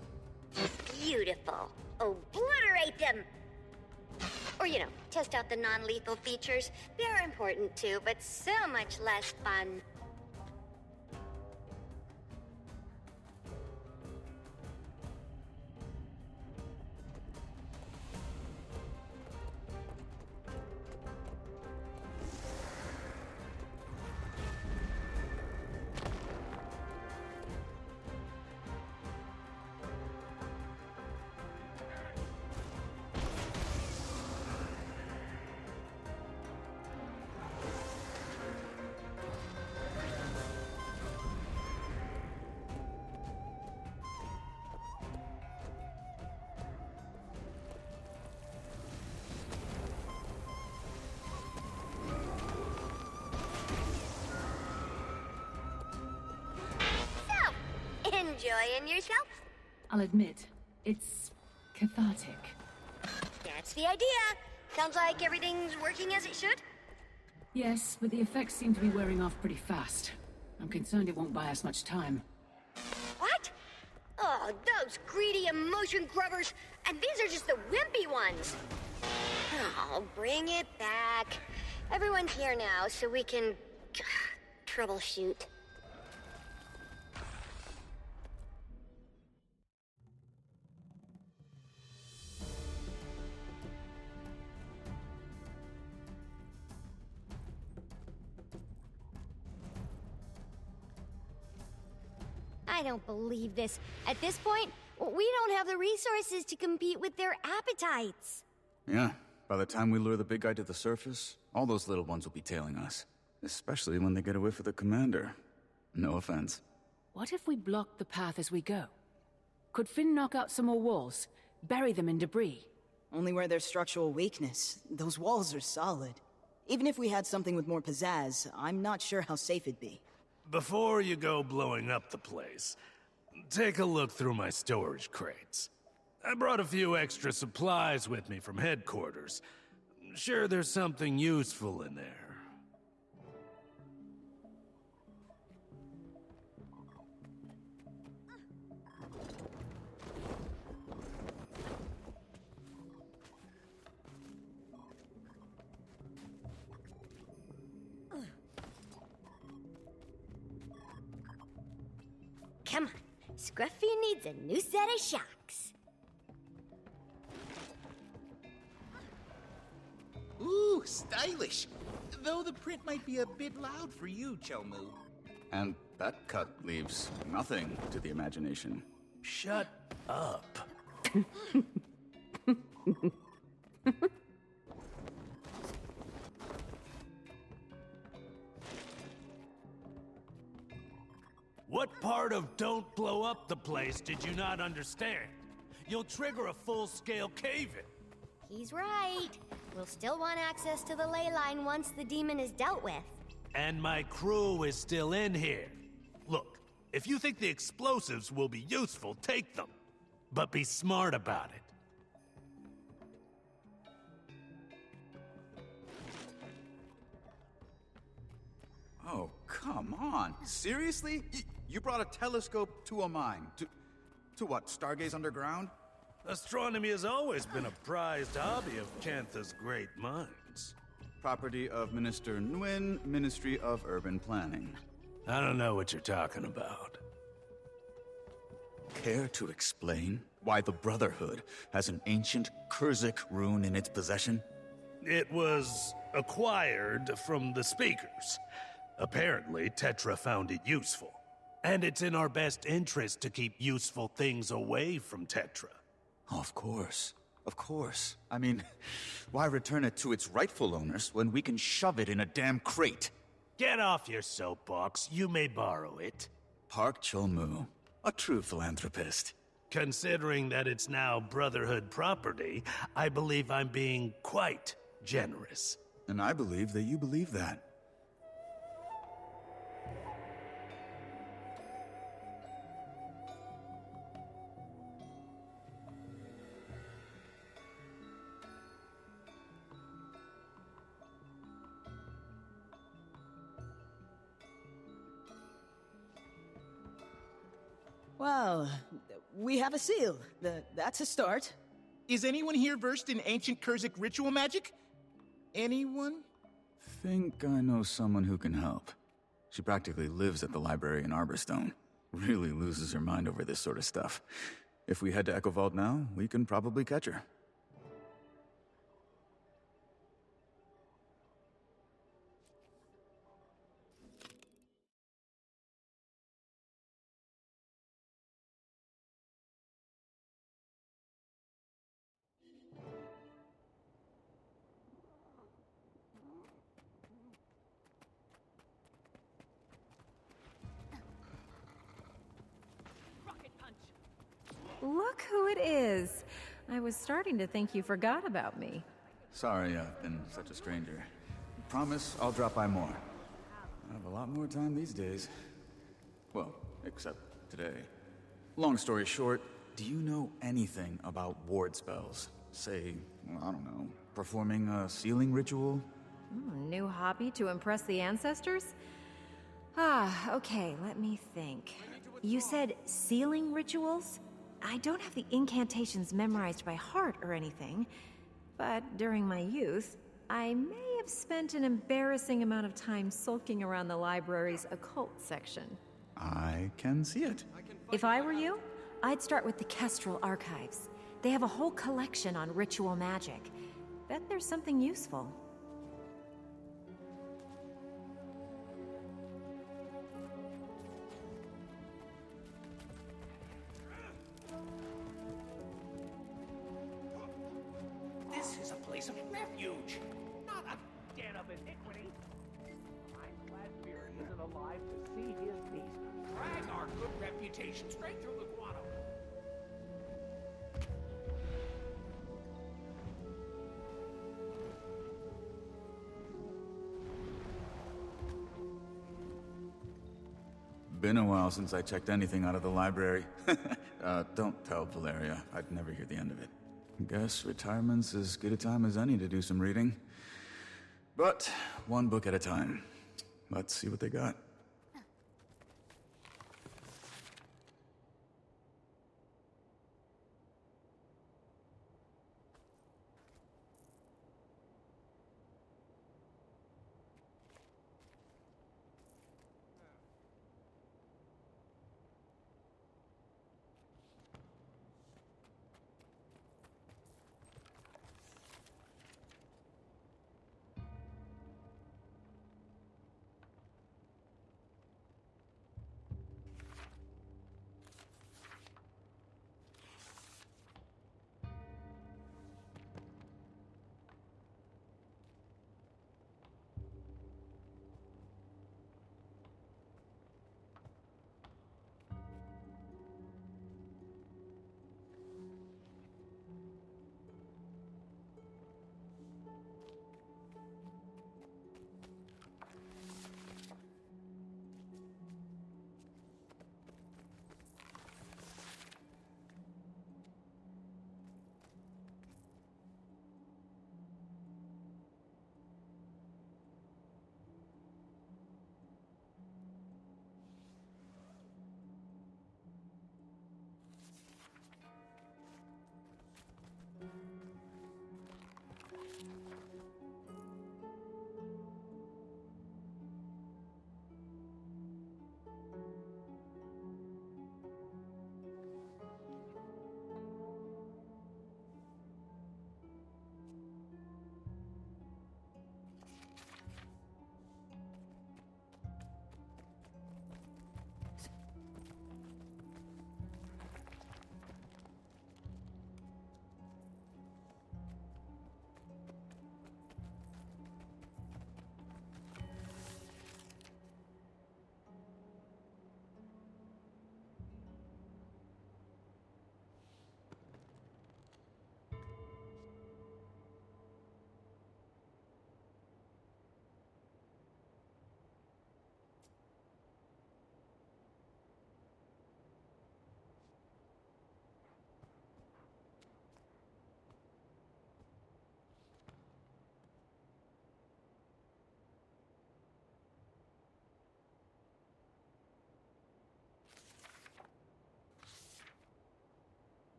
Beautiful. Obliterate them! Or, test out the non-lethal features. They're important too, but so much less fun. Enjoying yourself? I'll admit, it's cathartic. That's the idea. Sounds like everything's working as it should. Yes, but the effects seem to be wearing off pretty fast. I'm concerned it won't buy us much time. What? Oh, those greedy emotion grubbers. And these are just the wimpy ones. Oh, bring it back. Everyone's here now, so we can troubleshoot. I don't believe this. At this point, we don't have the resources to compete with their appetites. Yeah, by the time we lure the big guy to the surface, all those little ones will be tailing us. Especially when they get away from the commander. No offense. What if we block the path as we go? Could Finn knock out some more walls? Bury them in debris? Only where there's structural weakness. Those walls are solid. Even if we had something with more pizzazz, I'm not sure how safe it'd be. Before you go blowing up the place, take a look through my storage crates. I brought a few extra supplies with me from headquarters. sure there's something useful in there. Come on, Scruffy needs a new set of shocks. Ooh, stylish. Though the print might be a bit loud for you, Chelmu. And that cut leaves nothing to the imagination. Shut up. What part of don't blow up the place did you not understand? You'll trigger a full-scale cave-in. He's right. We'll still want access to the ley line once the demon is dealt with. And my crew is still in here. Look, if you think the explosives will be useful, take them. But be smart about it. Oh, come on. Seriously? You brought a telescope to a mine? To what, stargaze underground? Astronomy has always been a prized hobby of Cantha's great minds. Property of Minister Nguyen, Ministry of Urban Planning. I don't know what you're talking about. Care to explain why the Brotherhood has an ancient Kurzik rune in its possession? It was acquired from the Speakers. Apparently, Tetra found it useful. And it's in our best interest to keep useful things away from Tetra. Of course. Of course. I mean, why return it to its rightful owners when we can shove it in a damn crate? Get off your soapbox. You may borrow it. Park Chelmu, a true philanthropist. Considering that it's now Brotherhood property, I believe I'm being quite generous. And I believe that you believe that. Well, we have a seal. That's a start. Is anyone here versed in ancient Kurzik ritual magic? Anyone? Think I know someone who can help. She practically lives at the library in Arborstone. Really loses her mind over this sort of stuff. If we head to Echo Vault now, we can probably catch her. Look who it is. I was starting to think you forgot about me. Sorry I've been such a stranger. Promise I'll drop by more. I have a lot more time these days. Well, except today. Long story short, do you know anything about ward spells? Say, I don't know, performing a sealing ritual? New hobby to impress the ancestors? Okay, let me think. You said sealing rituals? I don't have the incantations memorized by heart or anything, but during my youth, I may have spent an embarrassing amount of time sulking around the library's occult section. I can see it. If I were you, I'd start with the Kestrel Archives. They have a whole collection on ritual magic. Bet there's something useful. This is a place of refuge, not a den of iniquity. I'm glad Beard isn't alive to see his niece drag our good reputation straight through the guano. Been a while since I checked anything out of the library. Don't tell Valeria. I'd never hear the end of it. Guess retirement's as good a time as any to do some reading. But one book at a time. Let's see what they got.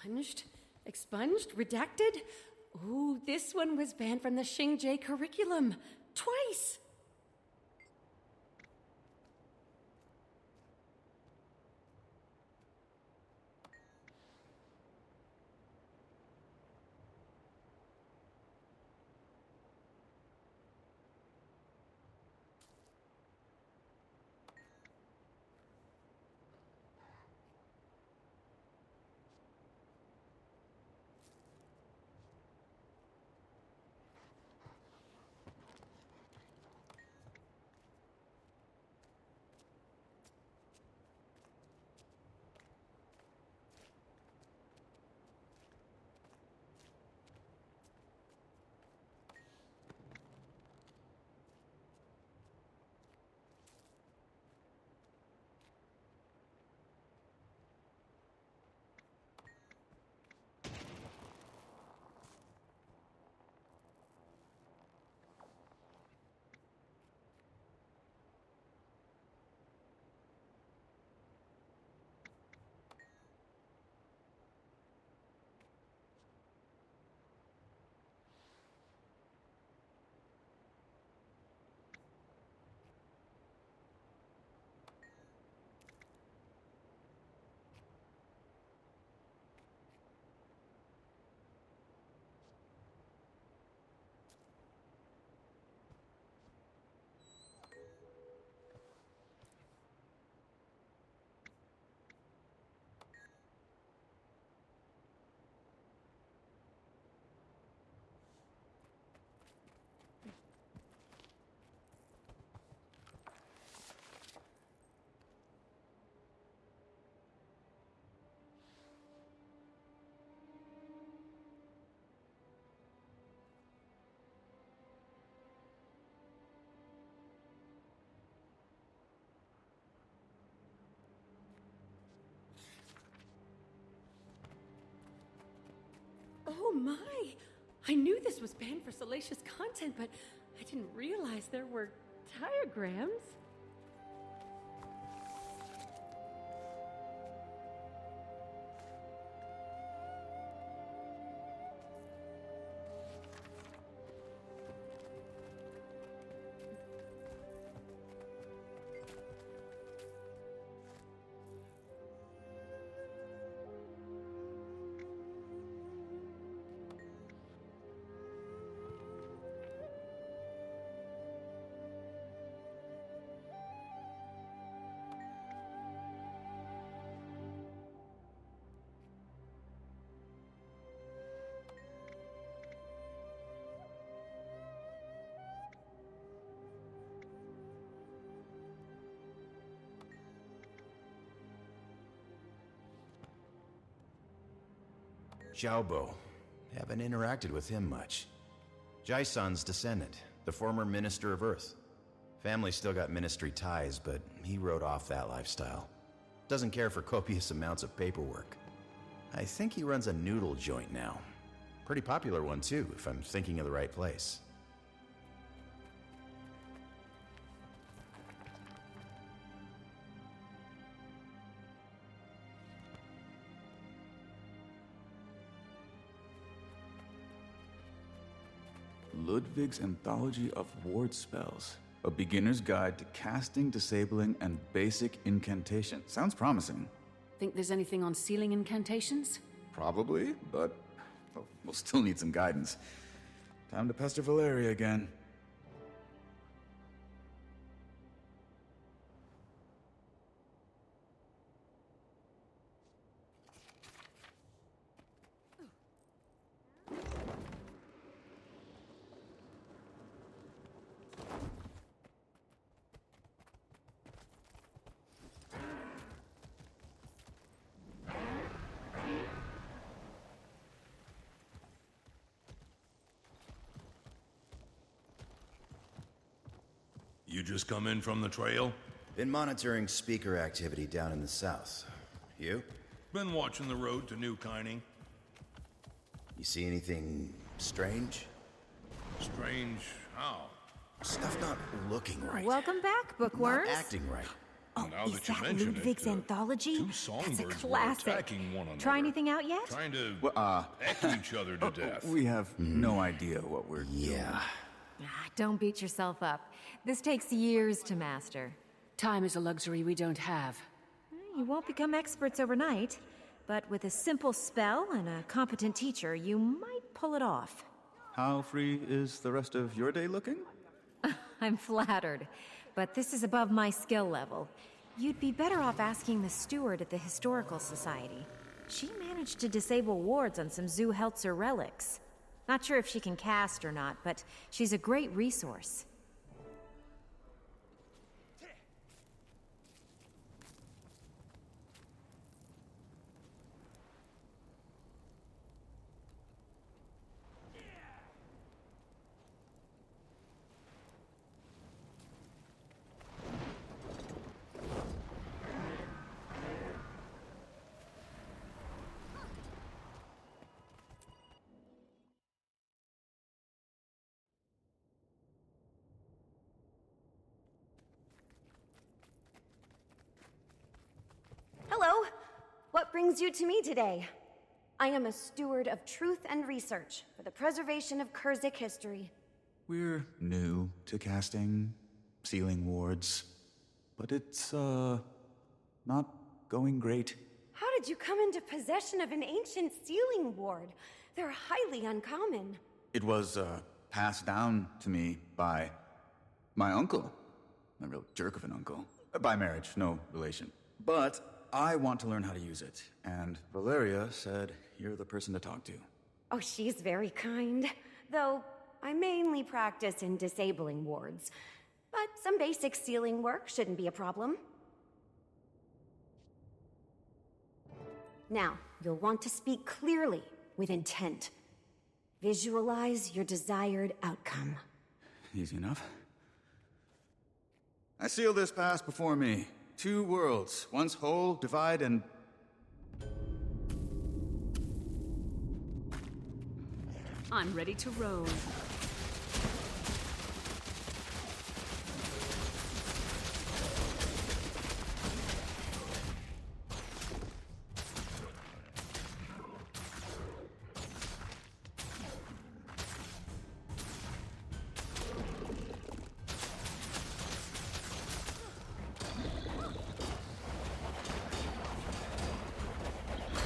Expunged? Expunged? Redacted? Ooh, this one was banned from the Xingje curriculum. Twice! my. I knew this was banned for salacious content, but I didn't realize there were diagrams. Xiaobo. Haven't interacted with him much. Jaisun's descendant, the former Minister of Earth. Family still got ministry ties, but he wrote off that lifestyle. Doesn't care for copious amounts of paperwork. I think he runs a noodle joint now. Pretty popular one too, if I'm thinking of the right place. Ludwig's Anthology of Ward Spells. A beginner's guide to casting, disabling, and basic incantation. Sounds promising. Think there's anything on sealing incantations? Probably, but we'll still need some guidance. Time to pester Valeria again. You just come in from the trail? Been monitoring speaker activity down in the south. You? Been watching the road to New Kyning. You see anything strange? Strange how? Stuff not looking right. Welcome back, bookworms. Not acting right. Oh, Now is that you that mention Ludwig's it, anthology? two That's a songbirds were classic. attacking one another. Try anything out yet? Trying to peck each other to death. We have no idea what we're doing. Don't beat yourself up. This takes years to master. Time is a luxury we don't have. You won't become experts overnight, but with a simple spell and a competent teacher, you might pull it off. How free is the rest of your day looking? I'm flattered, but this is above my skill level. You'd be better off asking the steward at the Historical Society. She managed to disable wards on some Zu Heltzer relics. Not sure if she can cast or not, but she's a great resource. Hello. What brings you to me today? I am a steward of truth and research for the preservation of Kurzik history. We're new to casting, sealing wards, but it's, not going great. How did you come into possession of an ancient sealing ward? They're highly uncommon. It was, passed down to me by my uncle. A real jerk of an uncle. By marriage, no relation. But I want to learn how to use it, and Valeria said you're the person to talk to. Oh, she's very kind. Though, I mainly practice in disabling wards. But some basic sealing work shouldn't be a problem. Now, you'll want to speak clearly, with intent. Visualize your desired outcome. Easy enough. I seal this pass before me. 2 worlds, once whole, divide, and... I'm ready to roll.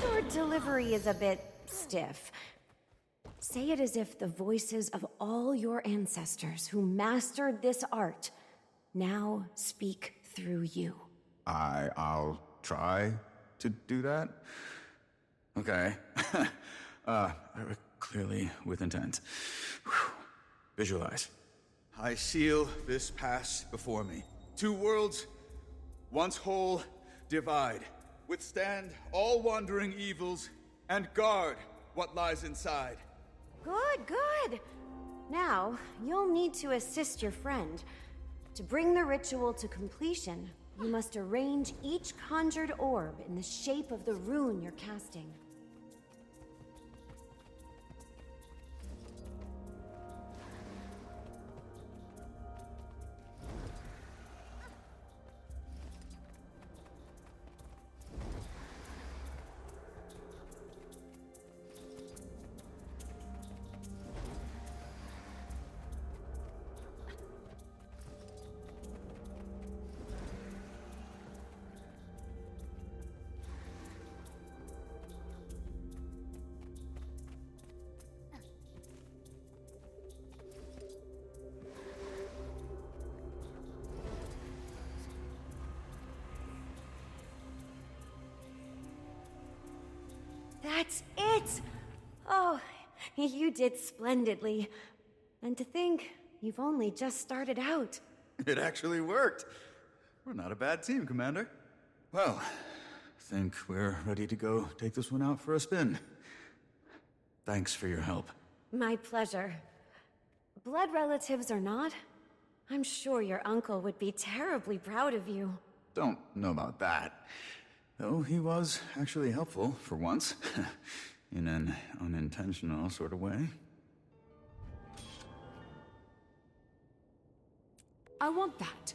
Your delivery is a bit stiff. Say it as if the voices of all your ancestors who mastered this art now speak through you. I'll try to do that. Okay. Clearly with intent. Whew. Visualize. I seal this pass before me. Two worlds, once whole, divide. Withstand all wandering evils, and guard what lies inside. Good, good. Now, you'll need to assist your friend. To bring the ritual to completion, you must arrange each conjured orb in the shape of the rune you're casting. That's it! Oh, you did splendidly. And to think, you've only just started out. It actually worked. We're not a bad team, Commander. Well, I think we're ready to go take this one out for a spin. Thanks for your help. My pleasure. Blood relatives or not, I'm sure your uncle would be terribly proud of you. Don't know about that. Though he was actually helpful, for once. In an unintentional sort of way. I want that.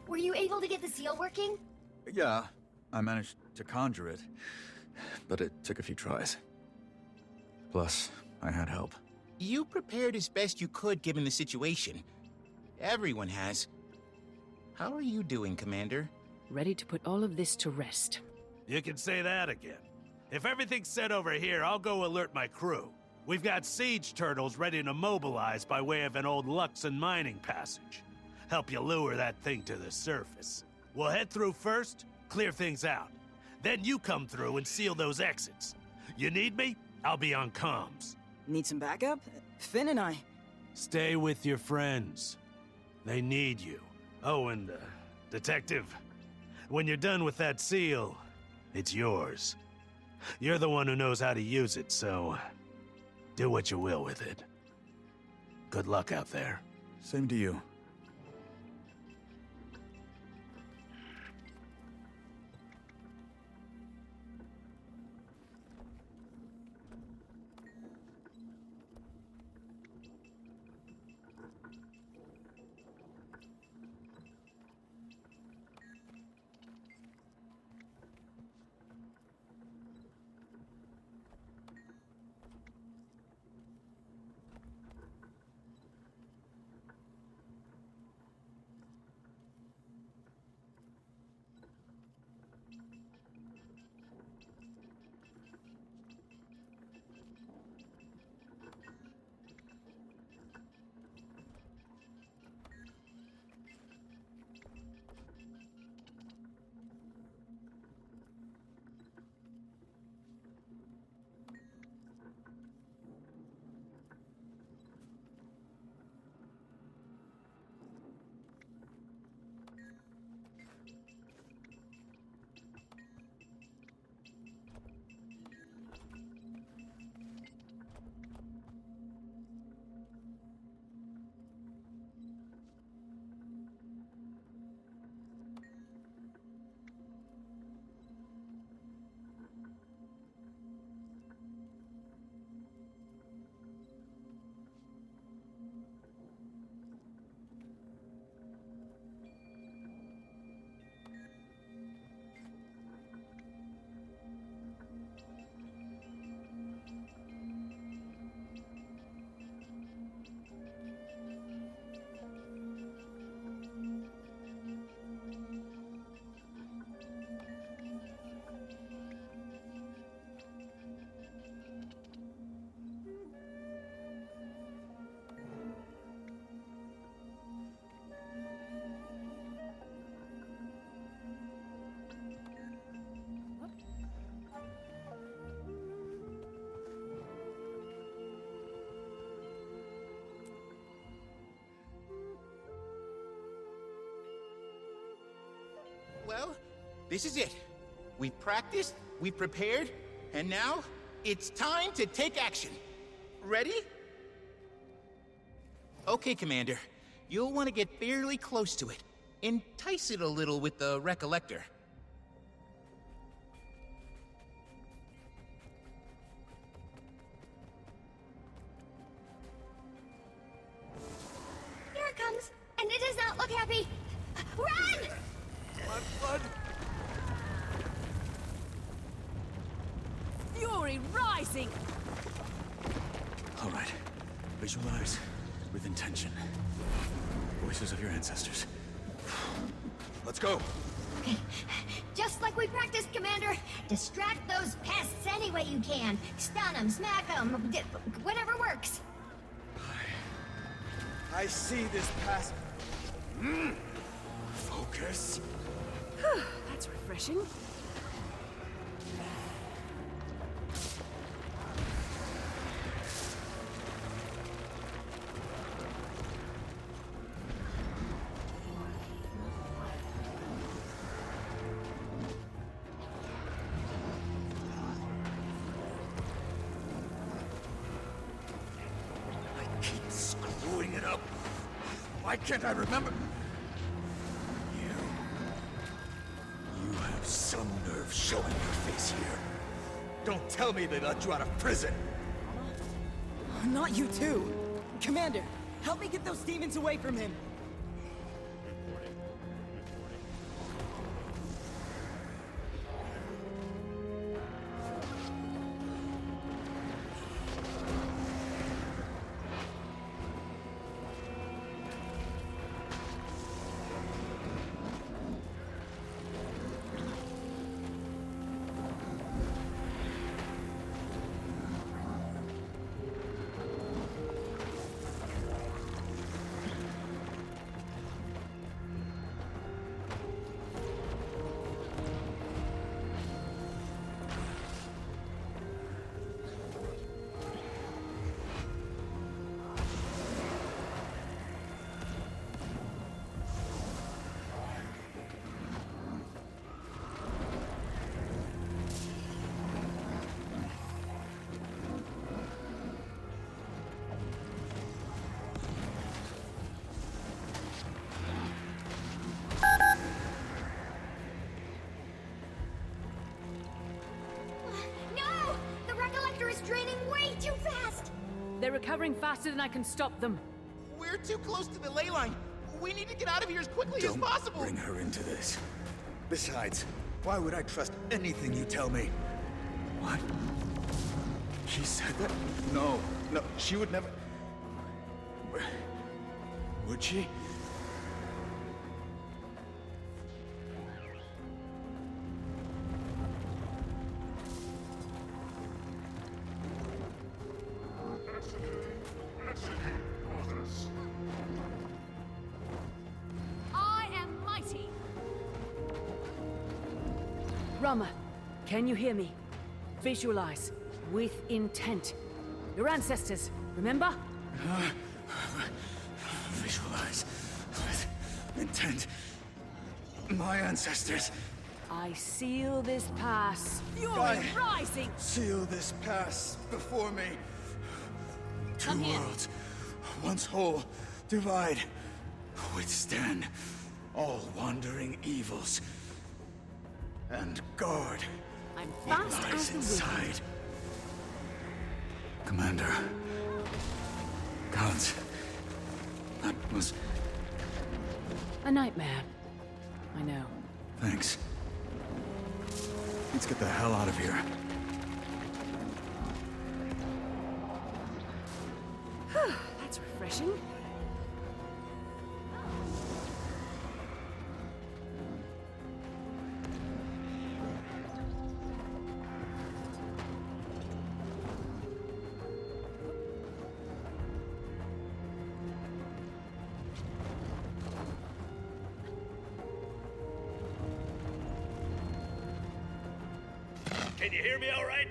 Were you able to get the seal working? Yeah, I managed to conjure it, but it took a few tries. Plus, I had help. You prepared as best you could given the situation. Everyone has. How are you doing, Commander? Ready to put all of this to rest. You can say that again. If everything's set over here, I'll go alert my crew. We've got siege turtles ready to mobilize by way of an old Luxon mining passage. Help you lure that thing to the surface. We'll head through first, clear things out. Then you come through and seal those exits. You need me? I'll be on comms. Need some backup? Finn and I... Stay with your friends. They need you. Oh, and, Detective, when you're done with that seal, it's yours. You're the one who knows how to use it, so do what you will with it. Good luck out there. Same to you. Well, this is it. We've practiced, we've prepared, and now it's time to take action. Ready? Okay, Commander. You'll want to get fairly close to it. Entice it a little with the Recollector. Here it comes, and it does not look happy. Run! Blood! Fury rising! All right. Visualize with intention. Voices of your ancestors. Let's go. Just like we practiced, Commander. Distract those pests any way you can. Stun them, smack them, whatever works. I see this past. Focus. That's refreshing. Screwing it up. Why can't I remember? You have some nerve showing your face here. Don't tell me they let you out of prison. Not you too. Commander, help me get those demons away from him. draining way too fast! They're recovering faster than I can stop them. We're too close to the ley line. We need to get out of here as quickly as possible. Bring her into this. Besides, why would I trust anything you tell me? What? She said that? No, she would never... Would she? I am mighty. Rama, can you hear me? Visualize with intent. Your ancestors, remember? Visualize with intent. My ancestors. I seal this pass. Fury I rising! Seal this pass before me. Two Come here. worlds, once whole, divide, withstand all wandering evils, and guard I'm what fast lies as the wind. inside. Commander. Gods. That was... A nightmare. I know. Thanks. Let's get the hell out of here. That's refreshing. Can you hear me all right?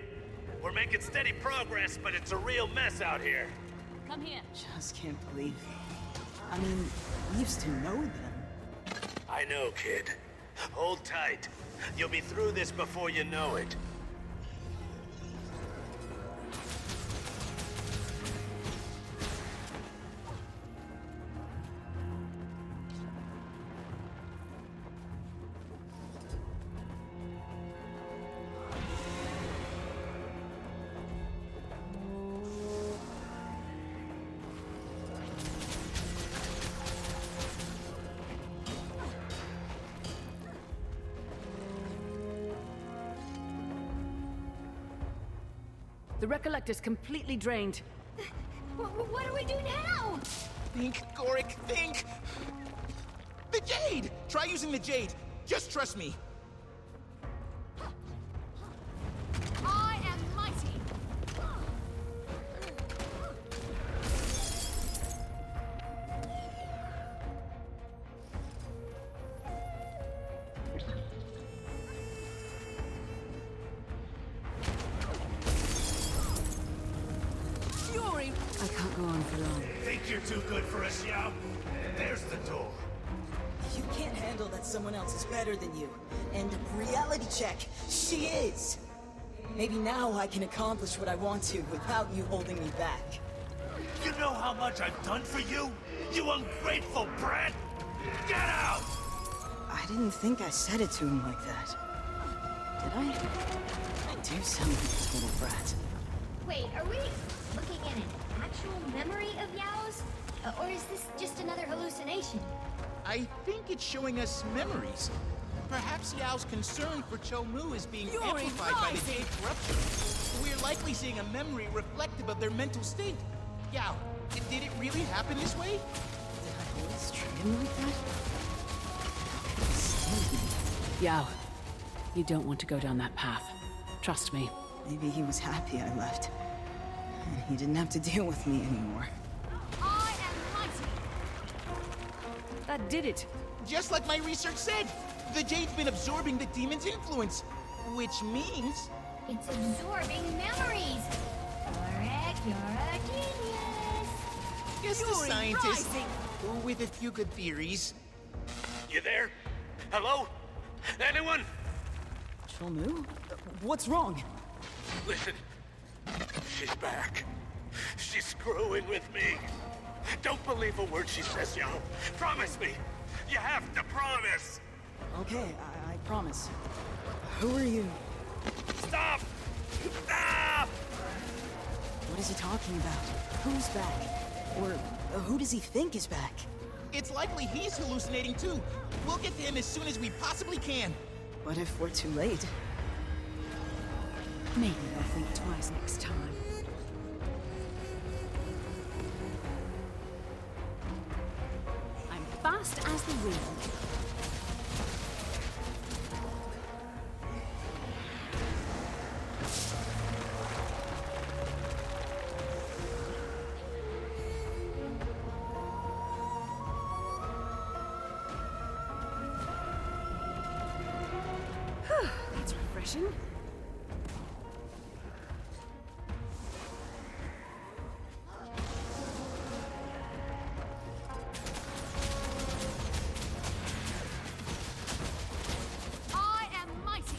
We're making steady progress, but it's a real mess out here. Come here. Just can't believe. I mean, we used to know them. I know, kid. Hold tight. You'll be through this before you know it. The Recollector's completely drained. What do we do now? Think, Gorik, think! The Jade! Try using the Jade. Just trust me. I am mighty. Fury! I can't go on for long. Think you're too good for us, Yao? There's the door. You can't handle that someone else is better than you. And reality check, she is! Maybe now I can accomplish what I want to without you holding me back. You know how much I've done for you? You ungrateful brat! Get out! I didn't think I said it to him like that. Did I? I do sound like a total brat. Wait, are we looking at an actual memory of Yao's? Or is this just another hallucination? I think it's showing us memories. Perhaps Yao's concern for Cho Mu is being amplified by the Jade corruption. We're likely seeing a memory reflective of their mental state. Yao, did it really happen this way? Did I always treat him like that? Yao, you don't want to go down that path. Trust me. Maybe he was happy I left. And he didn't have to deal with me anymore. I am mighty. That did it. Just like my research said, the Jade's been absorbing the demon's influence, which means... It's absorbing memories! Gorik, you're a genius! Just a Fury scientist rising. with a few good theories. You there? Hello? Anyone? Cho Mu? What's wrong? Listen. She's back. She's screwing with me. Don't believe a word she says, Yao. Promise me. You have to promise. Okay, I promise. Who are you? Stop! Stop! What is he talking about? Who's back? Or who does he think is back? It's likely he's hallucinating too. We'll get to him as soon as we possibly can. What if we're too late? Maybe they'll think twice next time. I'm fast as the wind. That's refreshing. I am mighty.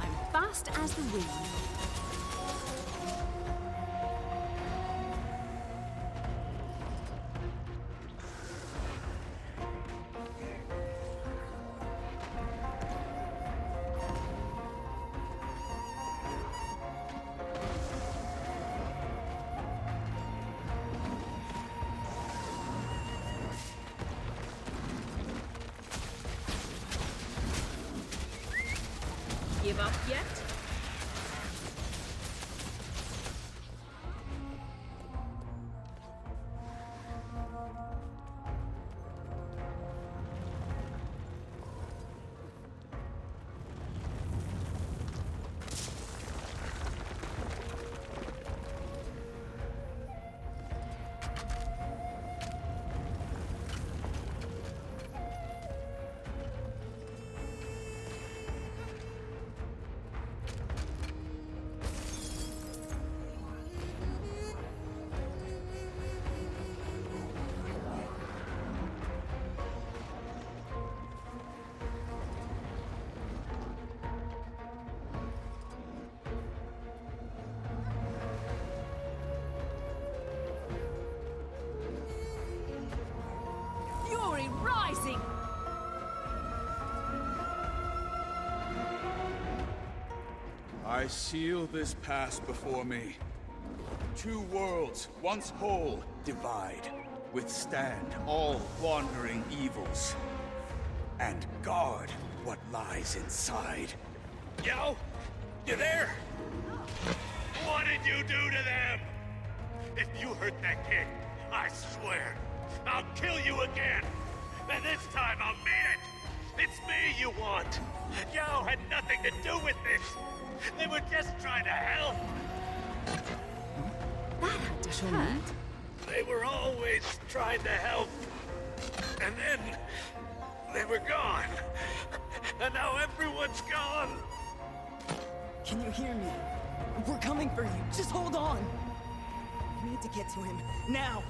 I'm fast as the wind. Give up yet? Fury rising! I seal this past before me. Two worlds, once whole, divide. Withstand all wandering evils. And guard what lies inside. Yo, you there? What did you do to them? If you hurt that kid, I swear, I'll kill you again. And this time I'll mean it. It's me you want. Yao had nothing to do with this. They were just trying to help. That had to hurt. They were always trying to help. And then they were gone. And now everyone's gone. Can you hear me? We're coming for you. Just hold on. We need to get to him. Now!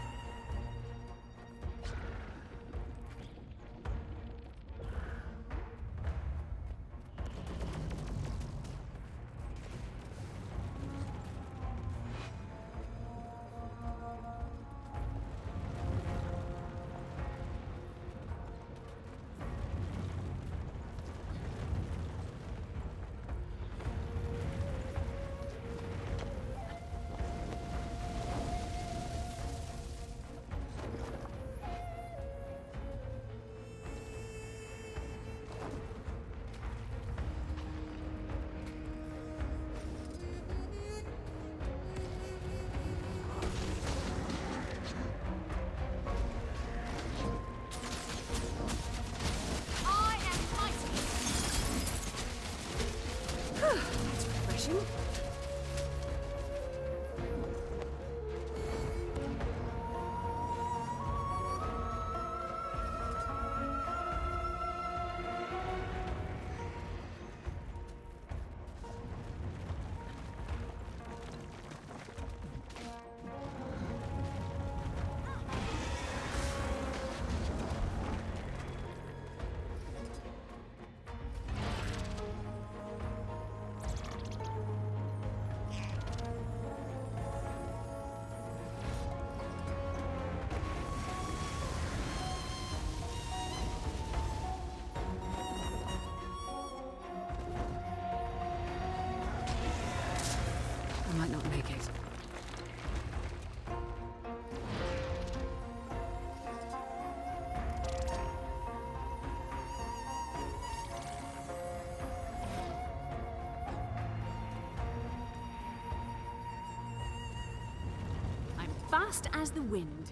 fast as the wind.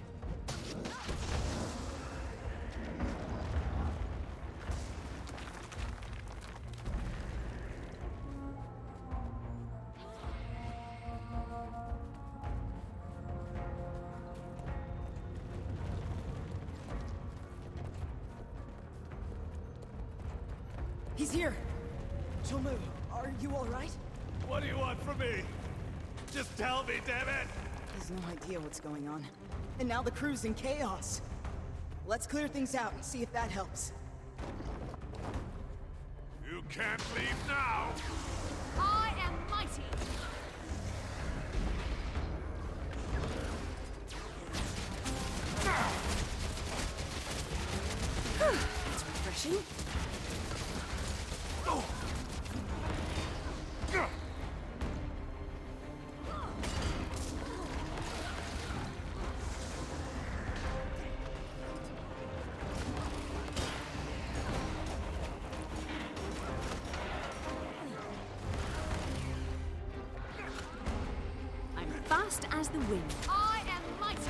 He's here! Chomu, are you alright? What do you want from me? Just tell me, damn it! He has no idea what's going on. And now the crew's in chaos. Let's clear things out and see if that helps. You can't leave now! I am mighty! That's refreshing. I'm fast as the wind. I am mighty!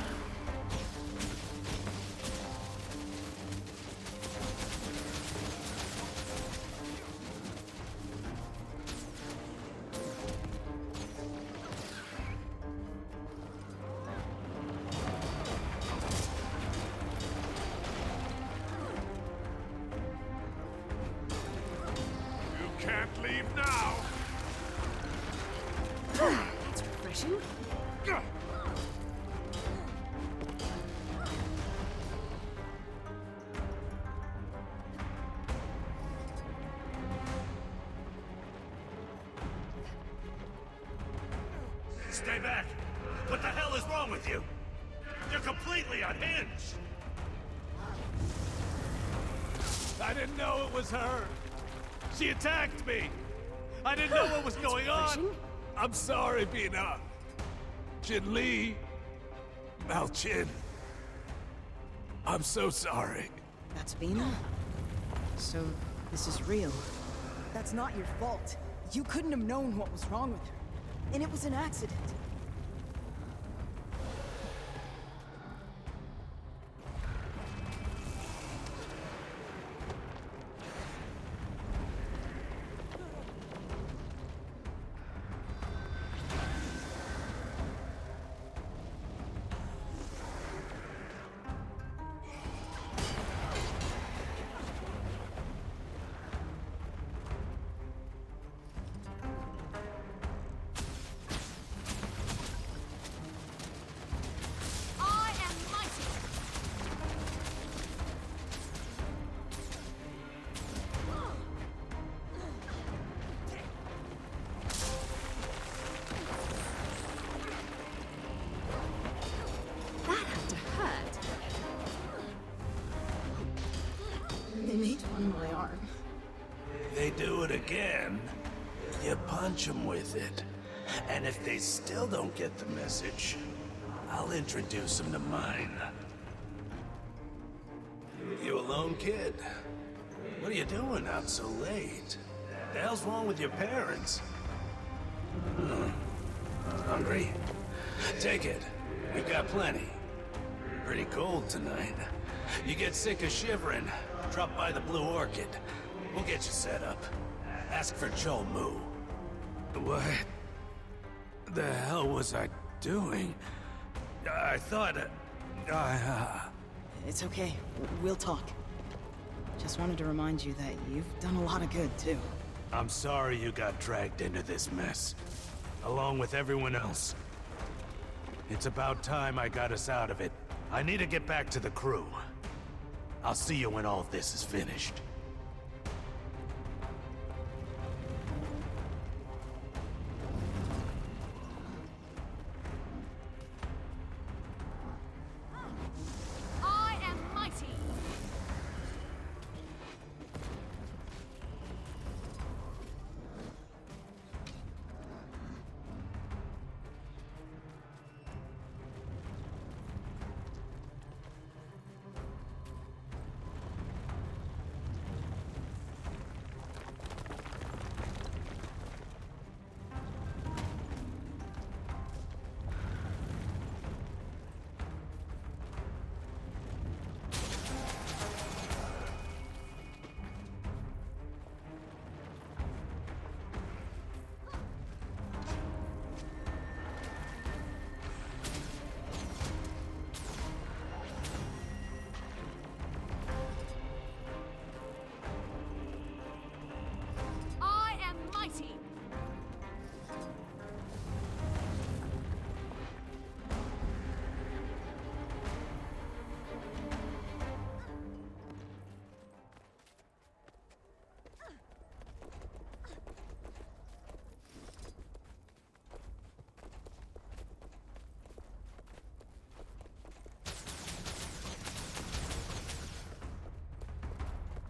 You can't leave now! That's refreshing. Stay back! What the hell is wrong with you? You're completely unhinged! I didn't know it was her! She attacked me! I didn't know what was going on! I'm sorry, Bina. Jin Lee. Malchin. I'm so sorry. That's Bina? So, this is real. That's not your fault. You couldn't have known what was wrong with her. And it was an accident. I am mighty! That had to hurt. They made one my arm. They do it again. You punch them with it. And if they still don't get the message, I'll introduce them to mine. You alone, kid? What are you doing out so late? The hell's wrong with your parents? Hungry? Take it. We've got plenty. Pretty cold tonight. You get sick of shivering, drop by the Blue Orchid. We'll get you set up. Ask for Chomu. What the hell was I doing? I thought... It's okay. We'll talk. Just wanted to remind you that you've done a lot of good, too. I'm sorry you got dragged into this mess. Along with everyone else. It's about time I got us out of it. I need to get back to the crew. I'll see you when all this is finished. I am mighty!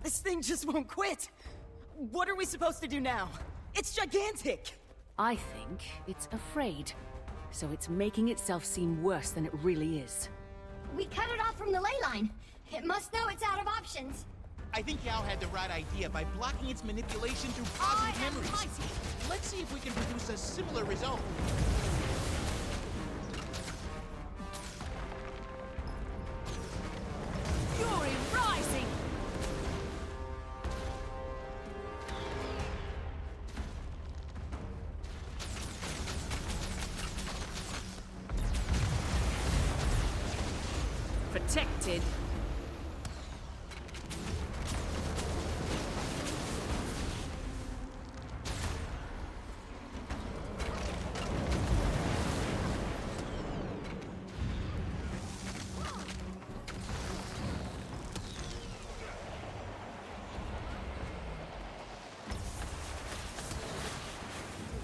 This thing just won't quit. What are we supposed to do now? It's gigantic! I think it's afraid. So it's making itself seem worse than it really is. We cut it off from the ley line. It must know it's out of options. I think Yao had the right idea by blocking its manipulation through positive memories. Let's see if we can produce a similar result. Fury rising! Protected.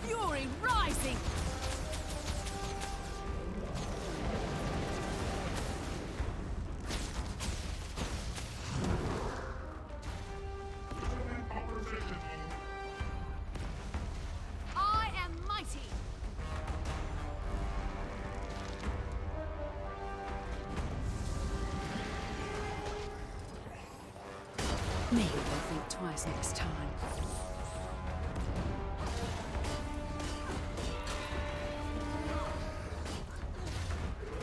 Fury rising! I am mighty! Maybe they'll think twice next time.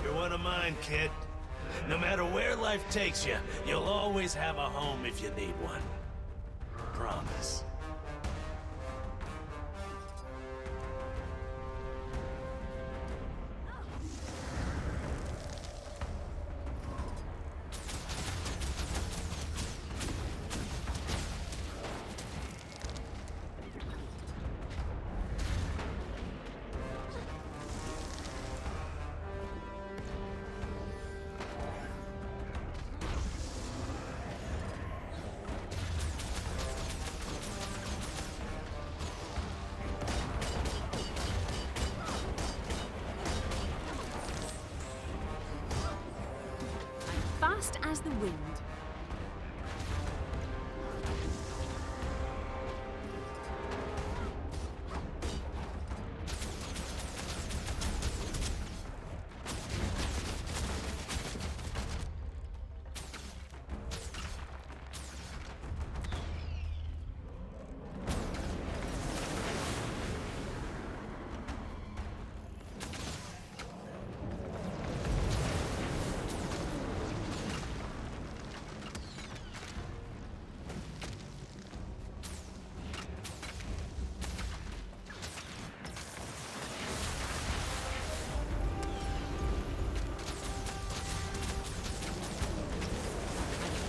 You're one of mine, kid. No matter where life takes you, you'll always have a home if you need one. Promise. Fast as the wind.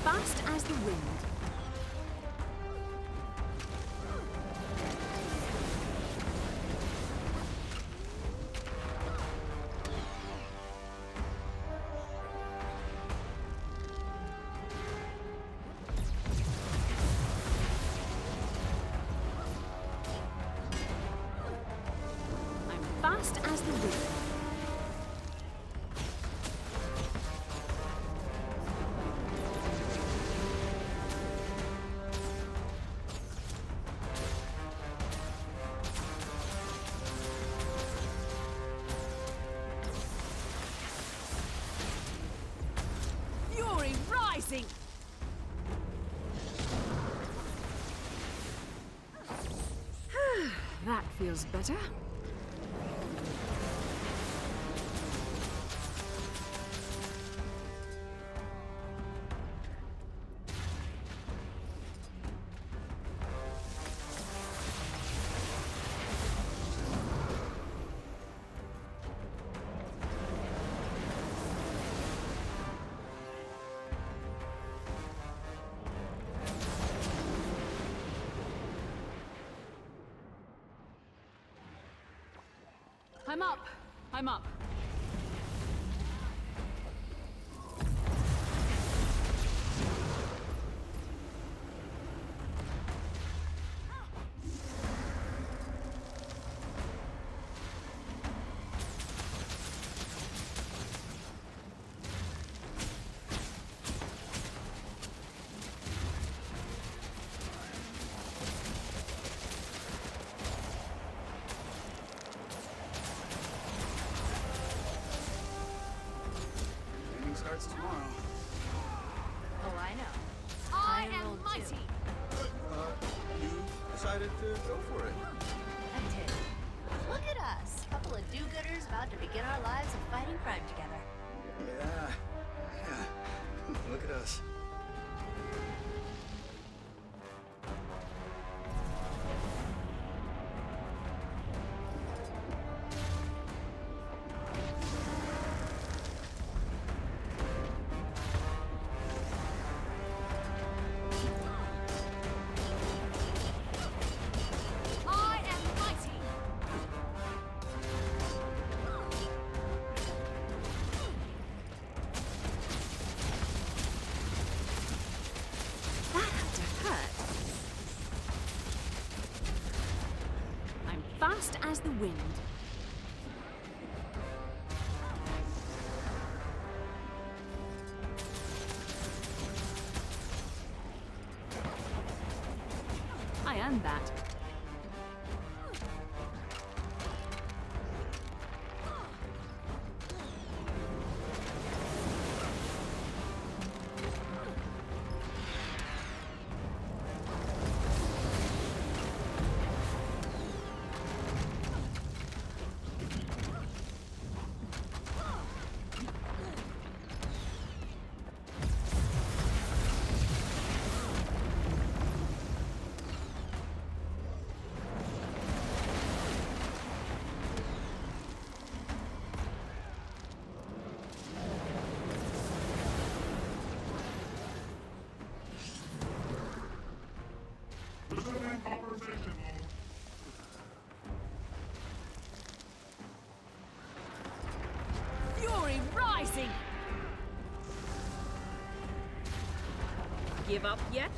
Fast as the wind. I'm fast as the wind. Fury rising! That feels better. I'm up. I'm up. test tomorrow. Oh, I know. I am mighty. You decided to go for it. I did. Look at us. Couple of do-gooders about to begin our lives of fighting crime together. Yeah. Look at us. I am mighty. That had to hurt. I'm fast as the wind. I earned that. Fury rising. Give up yet?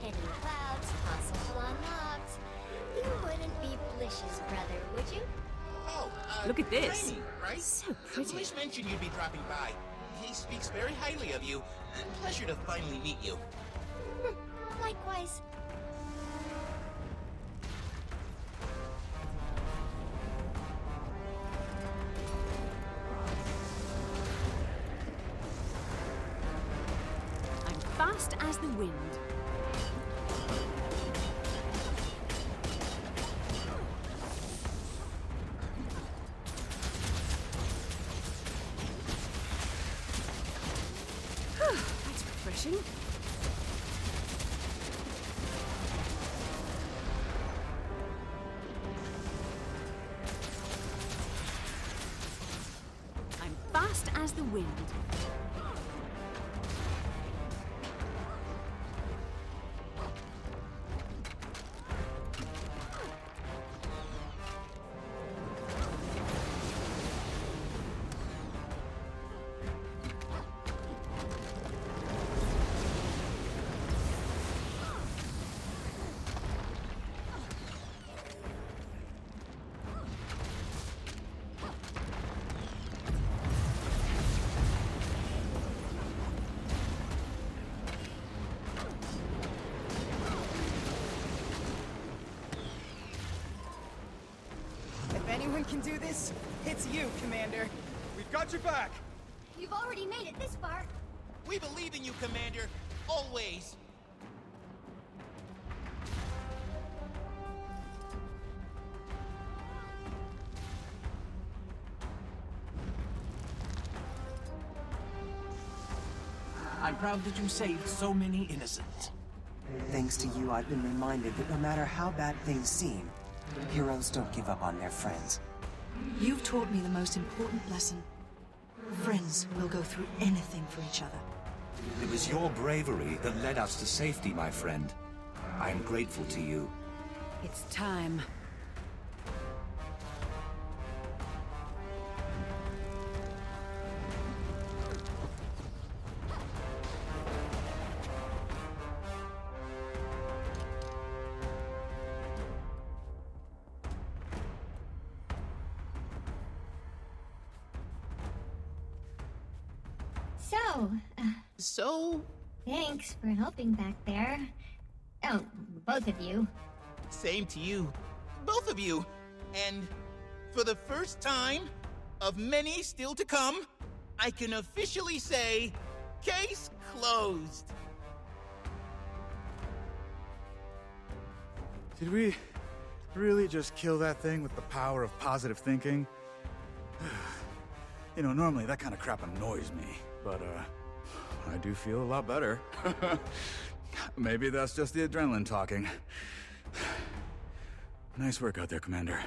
Hidden clouds, possible unlocks. You wouldn't be Blish's brother, would you? Oh, Look at this. Tiny, right? So pretty. Blish mentioned you'd be dropping by. He speaks very highly of you. Pleasure to finally meet you. Likewise. I'm fast as the wind. That's refreshing. I'm fast as the wind. If anyone can do this, it's you, Commander. We've got your back. You've already made it this far. We believe in you, Commander. Always. I'm proud that you saved so many innocents. Thanks to you, I've been reminded that no matter how bad things seem, heroes don't give up on their friends. You've taught me the most important lesson. Friends will go through anything for each other. It was your bravery that led us to safety, my friend. I am grateful to you. It's time. So? Thanks for helping back there. Oh, both of you. Same to you. both of you. And for the first time, of many still to come, I can officially say, case closed. Did we really just kill that thing with the power of positive thinking? You know, normally that kind of crap annoys me, but, I do feel a lot better. Maybe that's just the adrenaline talking. Nice work out there, Commander.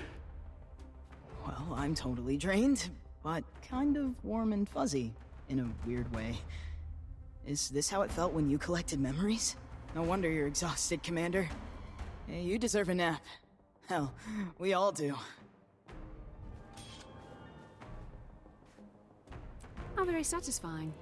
Well, I'm totally drained, but kind of warm and fuzzy, in a weird way. Is this how it felt when you collected memories? No wonder you're exhausted, Commander. Hey, you deserve a nap. Hell, we all do. How very satisfying.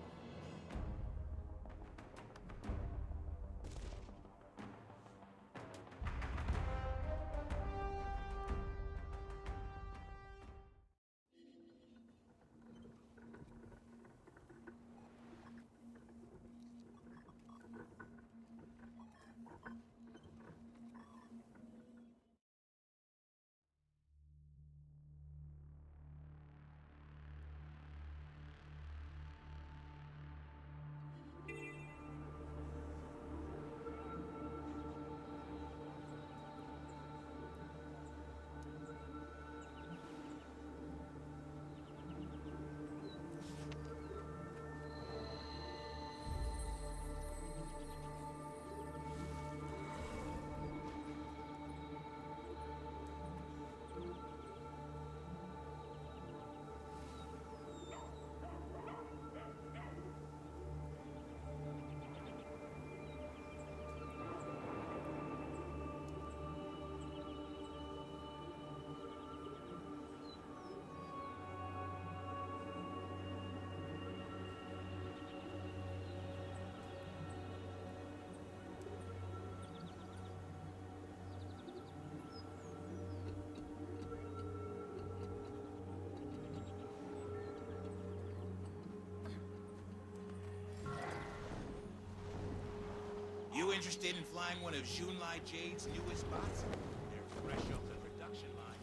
You interested in flying one of Junlai Jade's newest bots? They're fresh off the production line.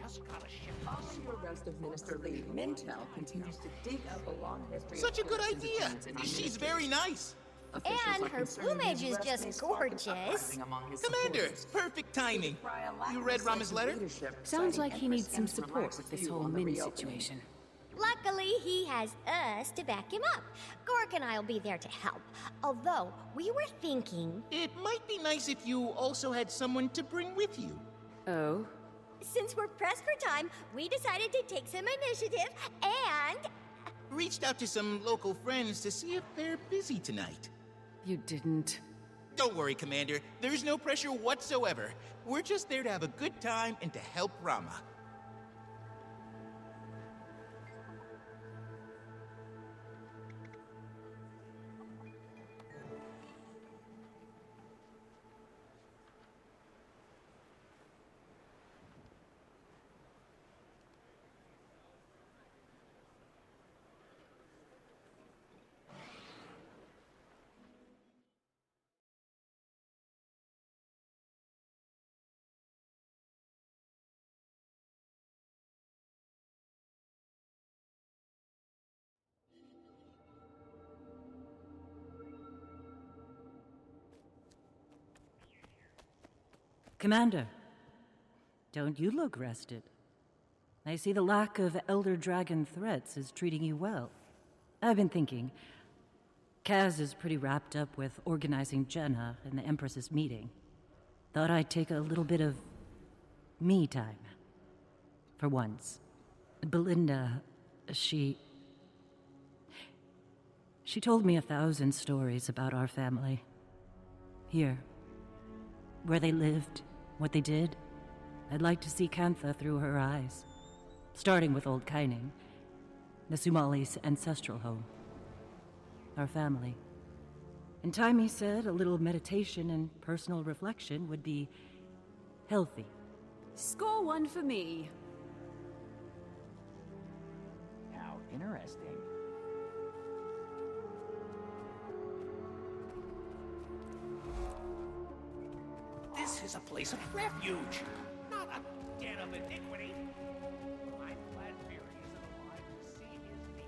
Just got a ship. Following the arrest of Minister Lee, Mintel continues to dig up a long history. Such a good idea. She's very nice. And her plumage is just gorgeous. Commander, perfect timing. You read Rama's letter? Sounds like he needs some support with this whole Min situation. Luckily, he has us to back him up. Gork and I'll be there to help. Although, we were thinking... It might be nice if you also had someone to bring with you. Oh? Since we're pressed for time, we decided to take some initiative and... Reached out to some local friends to see if they're busy tonight. You didn't. Don't worry, Commander. There's no pressure whatsoever. We're just there to have a good time and to help Rama. Commander, don't you look rested? I see the lack of Elder Dragon threats is treating you well. I've been thinking, Kaz is pretty wrapped up with organizing Jenna and the Empress's meeting. Thought I'd take a little bit of me time. For once. Belinda, she told me 1,000 stories about our family. Here. Where they lived, what they did. I'd like to see Kantha through her eyes. Starting with Old Kaining, the Sumali's ancestral home. Our family. In time, he said, a little meditation and personal reflection would be healthy. Score one for me. How interesting. This is a place of refuge, not a den of iniquity. I'm glad Fury isn't alive to see his niece.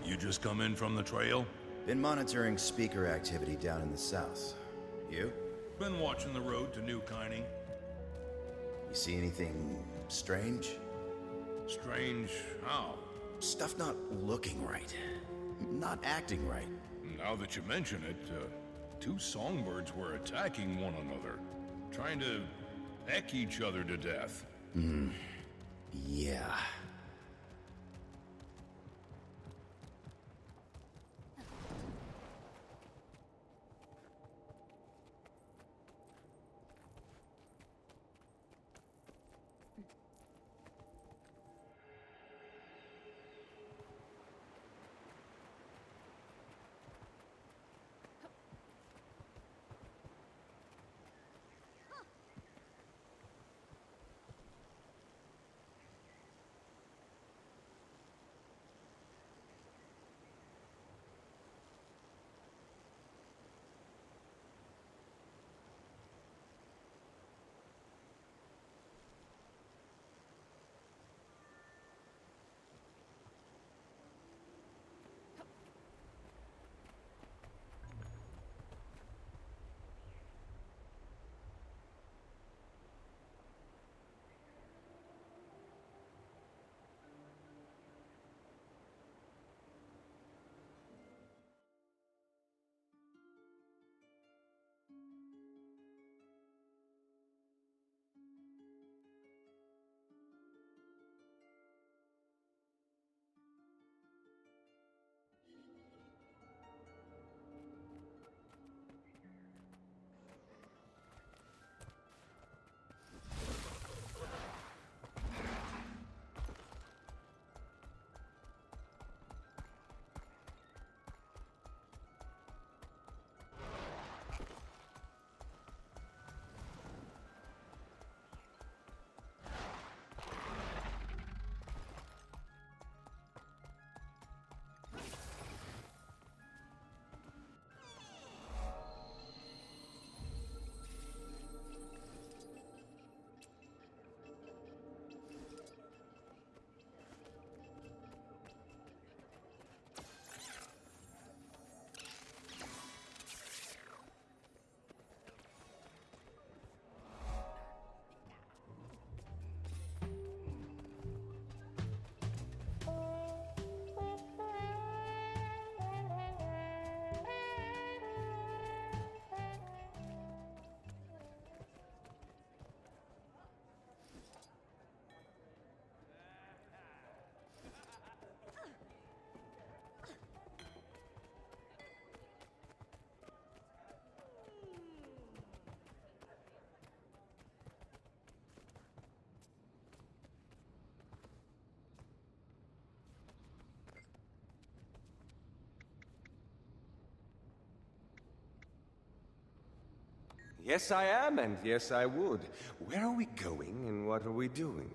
You just come in from the trail? Been monitoring speaker activity down in the south. You? Been watching the road to New Kining. You see anything strange? Strange how? Stuff not looking right. Not acting right. Now that you mention it, two songbirds were attacking one another. Trying to peck each other to death. Yeah. Yes, I am, and yes, I would. Where are we going, and what are we doing?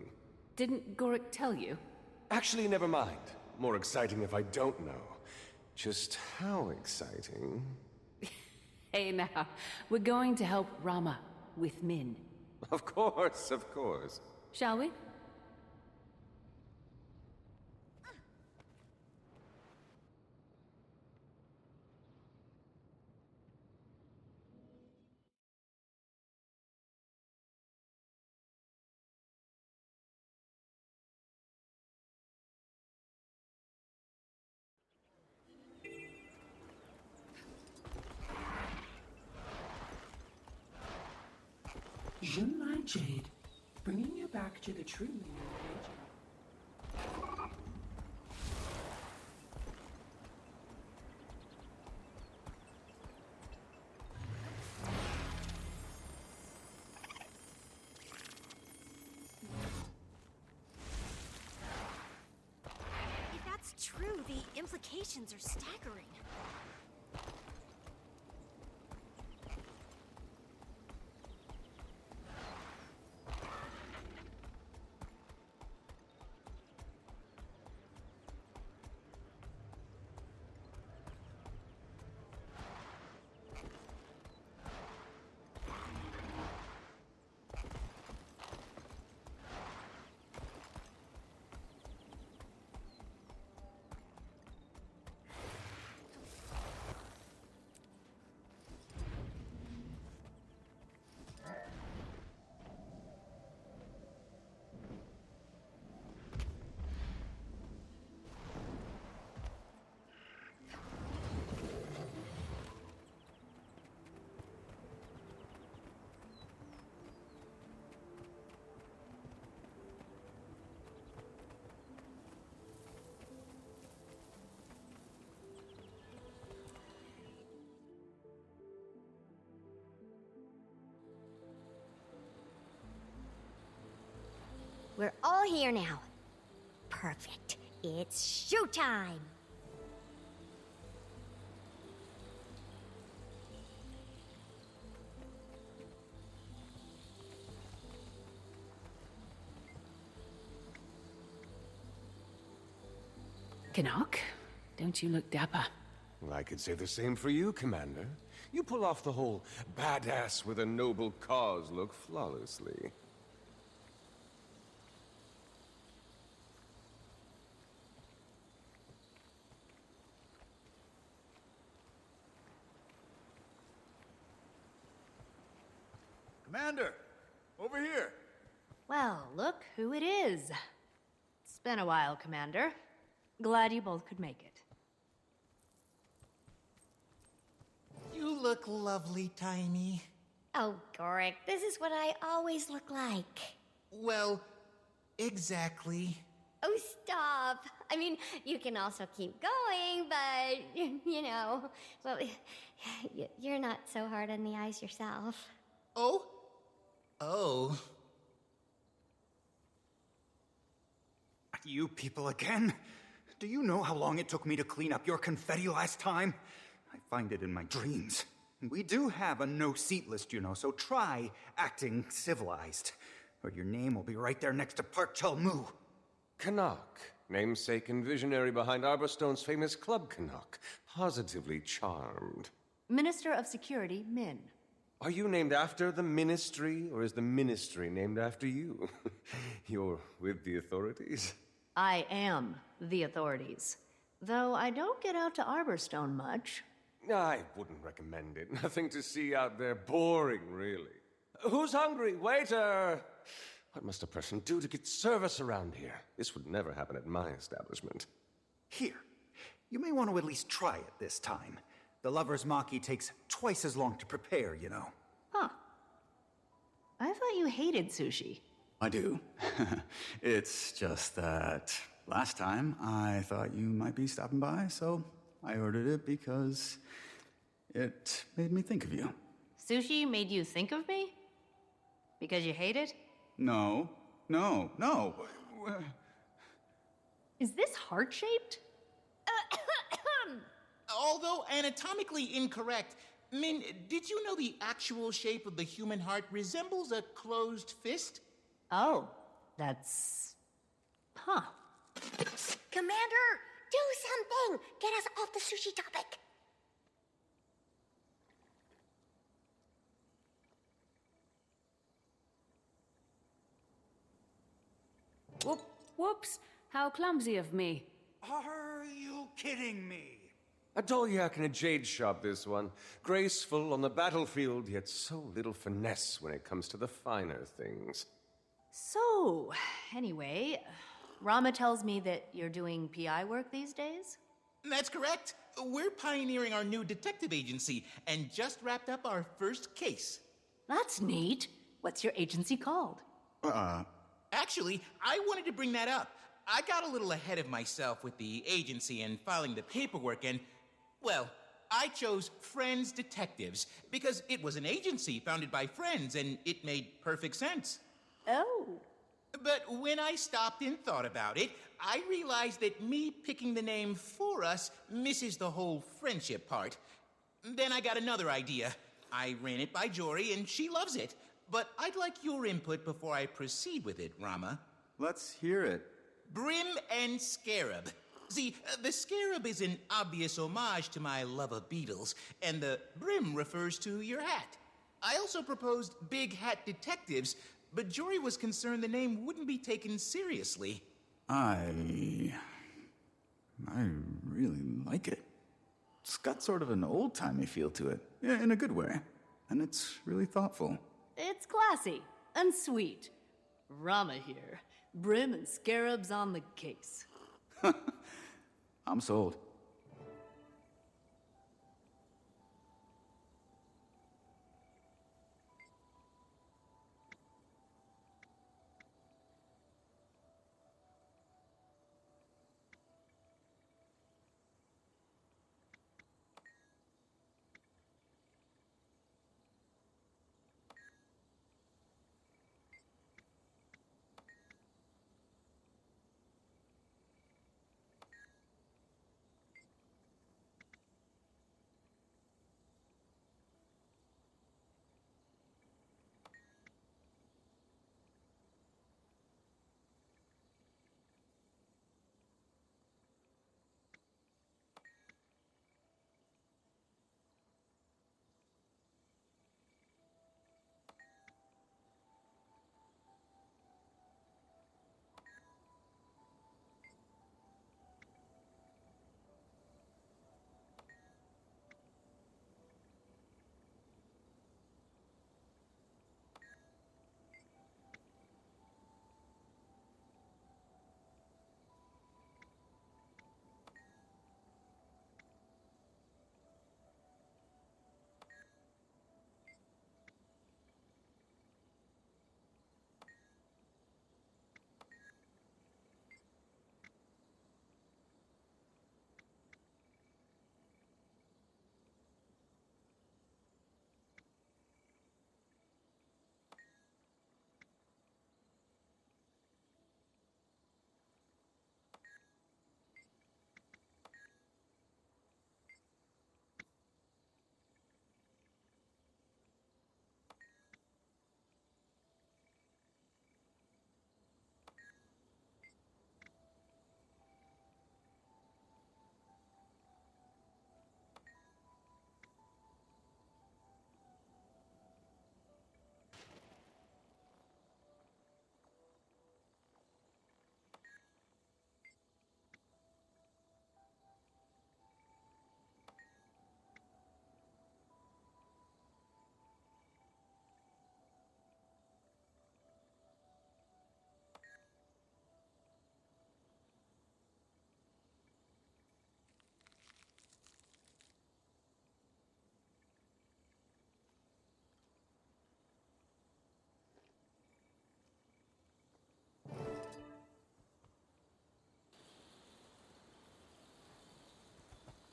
Didn't Gorik tell you? Actually, never mind. More exciting if I don't know. Just how exciting? Hey now, we're going to help Rama with Min. Of course, of course. Shall we? Junlai Jade, bringing you back to the true meaning of nature. If that's true, applications are staggering. We're all here now. Perfect. It's showtime! Canuck, don't you look dapper? Well, I could say the same for you, Commander. You pull off the whole badass with a noble cause look flawlessly. Commander! Over here! Well, look who it is. It's been a while, Commander. Glad you both could make it. You look lovely, Tiny. Oh, Gorik, this is what I always look like. Well, exactly. Oh, stop. I mean, you can also keep going, but, you know, well, you're not so hard on the eyes yourself. Oh? Oh. You people again? Do you know how long it took me to clean up your confetti last time? I find it in my dreams. We do have a no-seat list, you know, so try acting civilized. Or your name will be right there next to Park Chul-Mu. Canuck, namesake and visionary behind Arborstone's famous Club Canuck. Positively charmed. Minister of Security, Min. Are you named after the Ministry, or is the Ministry named after you? You're with the authorities? I am the authorities. Though I don't get out to Arborstone much. I wouldn't recommend it. Nothing to see out there. Boring, really. Who's hungry? Waiter! What must a person do to get service around here? This would never happen at my establishment. Here. You may want to at least try it this time. The lover's maki takes twice as long to prepare, you know. Huh. I thought you hated sushi. I do. It's just that last time I thought you might be stopping by, so I ordered it because it made me think of you. Sushi made you think of me? Because you hate it? No. Is this heart-shaped? Although anatomically incorrect, Min, did you know the actual shape of the human heart resembles a closed fist? Oh, that's... Huh. Commander, do something! Get us off the sushi topic! Whoops! How clumsy of me. Are you kidding me? A Dolyak in a jade shop, this one. Graceful on the battlefield, yet so little finesse when it comes to the finer things. So, anyway, Rama tells me that you're doing PI work these days? That's correct. We're pioneering our new detective agency and just wrapped up our first case. That's neat. What's your agency called? Actually, I wanted to bring that up. I got a little ahead of myself with the agency and filing the paperwork and, well, I chose Friends Detectives because it was an agency founded by friends and it made perfect sense. Oh. But when I stopped and thought about it, I realized that me picking the name for us misses the whole friendship part. Then I got another idea. I ran it by Jory, and she loves it. But I'd like your input before I proceed with it, Rama. Let's hear it. Brim and Scarab. See, the Scarab is an obvious homage to my love of beetles, and the brim refers to your hat. I also proposed Big Hat Detectives, but Jory was concerned the name wouldn't be taken seriously. I really like it. It's got sort of an old-timey feel to it, in a good way. And it's really thoughtful. It's classy and sweet. Rama here. Brim and Scarabs on the case. I'm sold.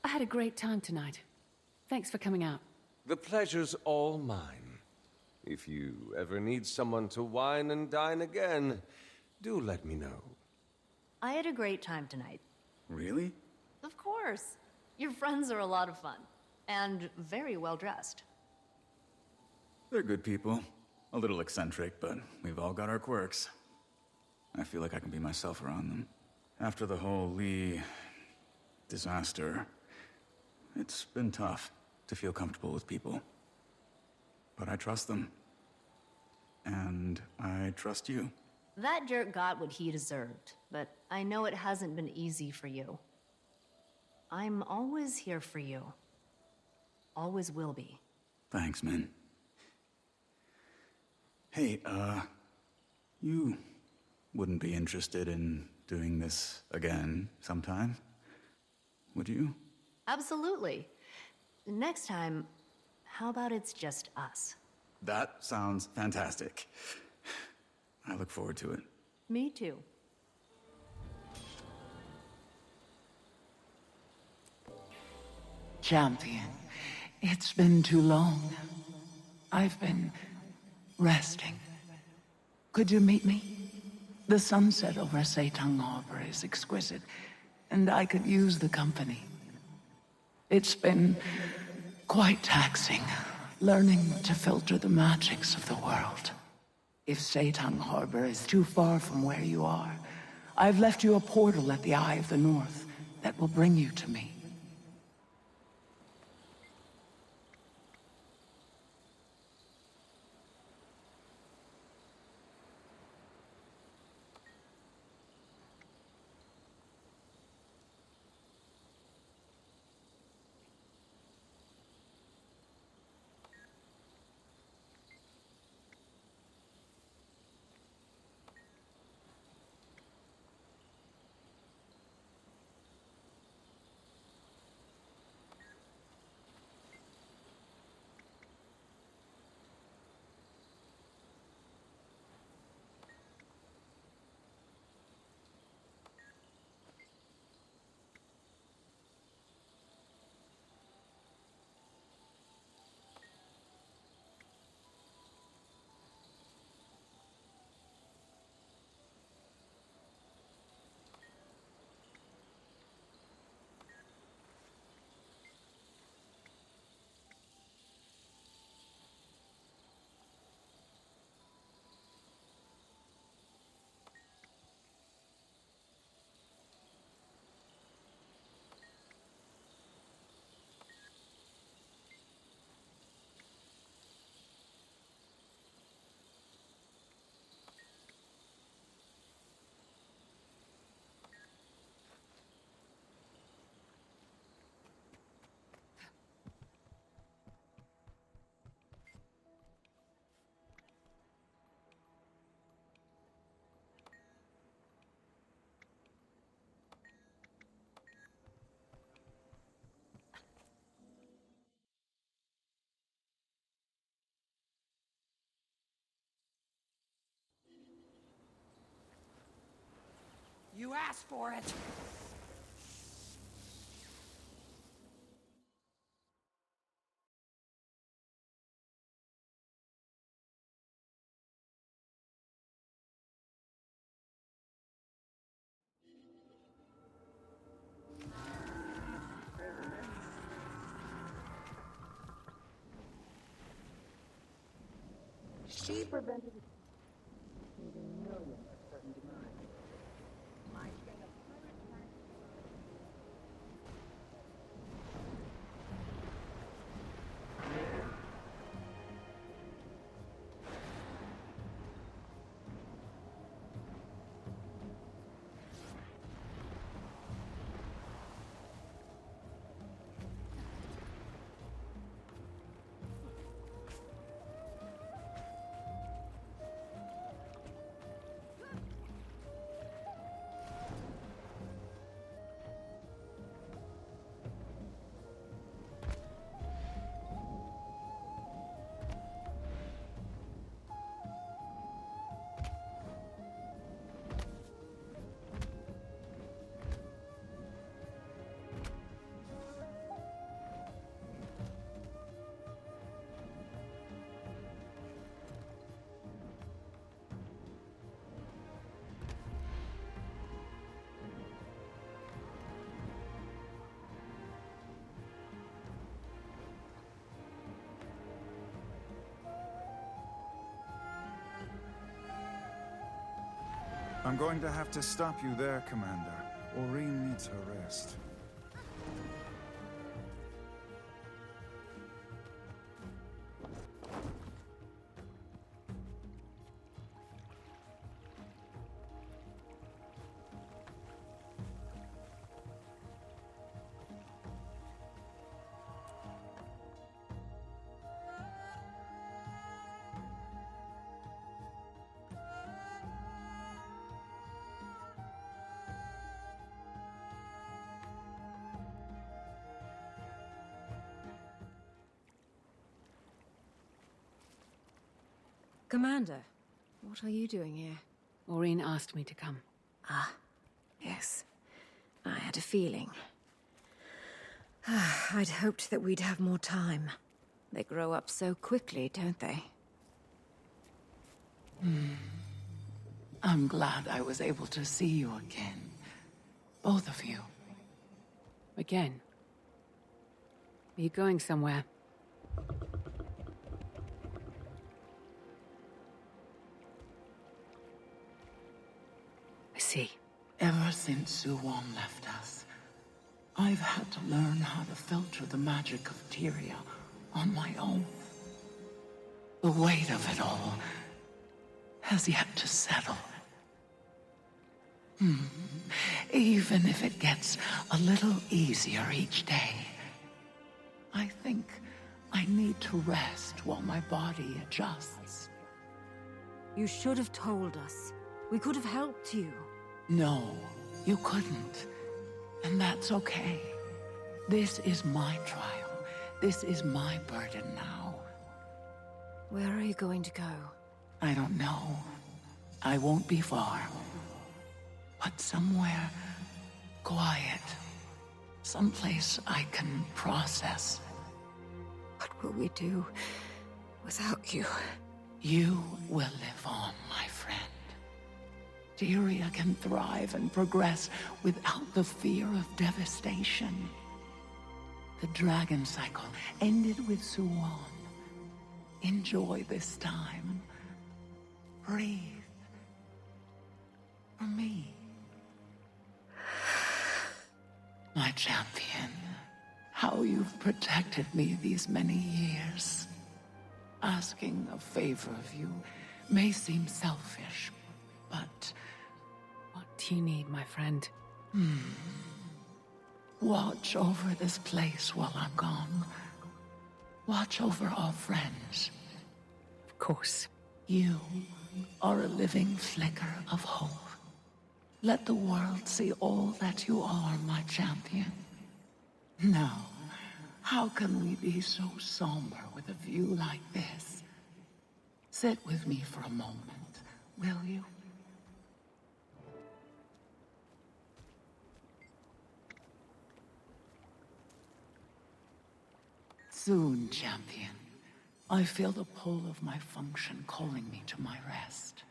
I had a great time tonight. Thanks for coming out. The pleasure's all mine. If you ever need someone to wine and dine again, do let me know. I had a great time tonight. Really? Of course. Your friends are a lot of fun. And very well dressed. They're good people. A little eccentric, but we've all got our quirks. I feel like I can be myself around them. After the whole Lee disaster, it's been tough to feel comfortable with people. But I trust them. And I trust you. That jerk got what he deserved, but I know it hasn't been easy for you. I'm always here for you. Always will be. Thanks, man. Hey, you wouldn't be interested in doing this again sometime, would you? Absolutely. Next time, how about it's just us? That sounds fantastic. I look forward to it. Me too. Champion, it's been too long. I've been resting. Could you meet me? The sunset over Seitung Harbor is exquisite, and I could use the company. It's been quite taxing, learning to filter the magics of the world. If Seitung Harbor is too far from where you are, I've left you a portal at the Eye of the North that will bring you to me. You asked for it! She prevented I'm going to have to stop you there, Commander. Aurene needs her rest. Commander, what are you doing here? Aurene asked me to come. Ah, yes. I had a feeling. I'd hoped that we'd have more time. They grow up so quickly, don't they? I'm glad I was able to see you again. Both of you. Again? Are you going somewhere? I see. Ever since Suwon left us, I've had to learn how to filter the magic of Tyria on my own. The weight of it all has yet to settle. Even if it gets a little easier each day, I think I need to rest while my body adjusts. You should have told us. We could have helped you. No, you couldn't. And that's okay. This is my trial. This is my burden now. Where are you going to go? I don't know. I won't be far. But somewhere quiet. Someplace I can process. What will we do without you? You will live on, my friend. Tyria can thrive and progress without the fear of devastation. The dragon cycle ended with Suwon. Enjoy this time. Breathe. For me. My champion, how you've protected me these many years. Asking a favor of you may seem selfish, but... What do you need, my friend? Watch over this place while I'm gone. Watch over our friends. Of course. You are a living flicker of hope. Let the world see all that you are, my champion. Now, how can we be so somber with a view like this? Sit with me for a moment, will you? Soon, champion. I feel the pull of my function calling me to my rest.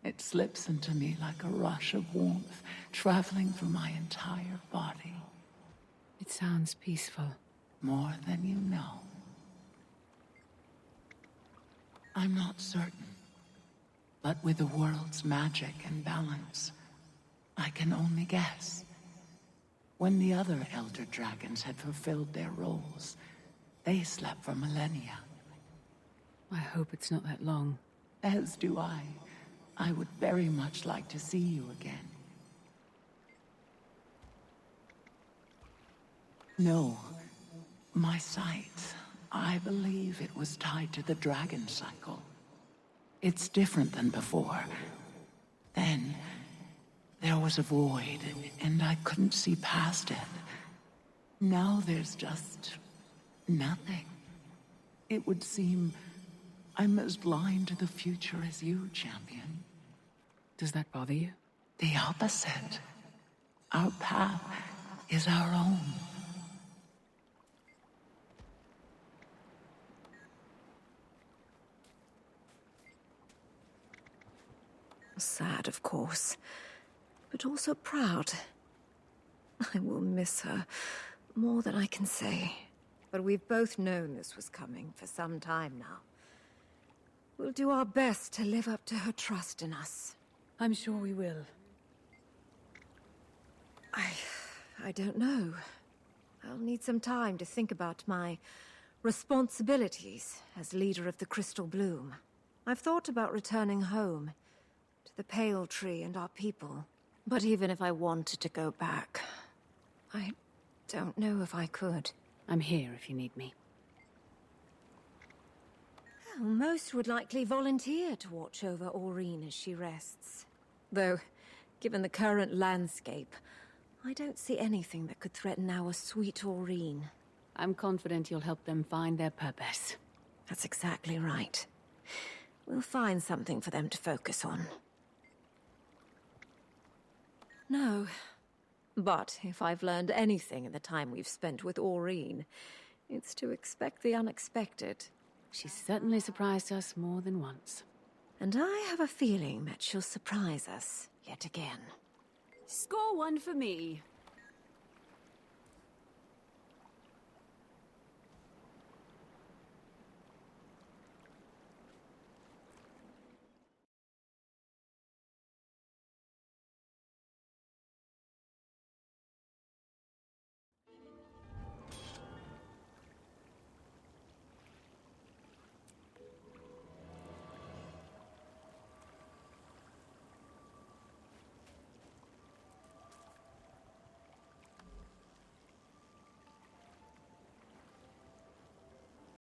It slips into me like a rush of warmth, traveling through my entire body. It sounds peaceful. More than you know. I'm not certain, but with the world's magic and balance, I can only guess. When the other Elder Dragons had fulfilled their roles, they slept for millennia. I hope it's not that long. As do I. I would very much like to see you again. No. My sight, I believe it was tied to the dragon cycle. It's different than before. Then, there was a void, and I couldn't see past it. Now there's just... nothing. It would seem I'm as blind to the future as you, champion. Does that bother you? The opposite. Our path is our own. Sad, of course, but also proud. I will miss her more than I can say. But we've both known this was coming for some time now. We'll do our best to live up to her trust in us. I'm sure we will. I don't know. I'll need some time to think about my responsibilities as leader of the Crystal Bloom. I've thought about returning home, to the Pale Tree and our people. But even if I wanted to go back, I don't know if I could. I'm here if you need me. Well, most would likely volunteer to watch over Aurene as she rests. Though, given the current landscape, I don't see anything that could threaten our sweet Aurene. I'm confident you'll help them find their purpose. That's exactly right. We'll find something for them to focus on. No. But if I've learned anything in the time we've spent with Aurene, it's to expect the unexpected. She's certainly surprised us more than once. And I have a feeling that she'll surprise us yet again. Score one for me.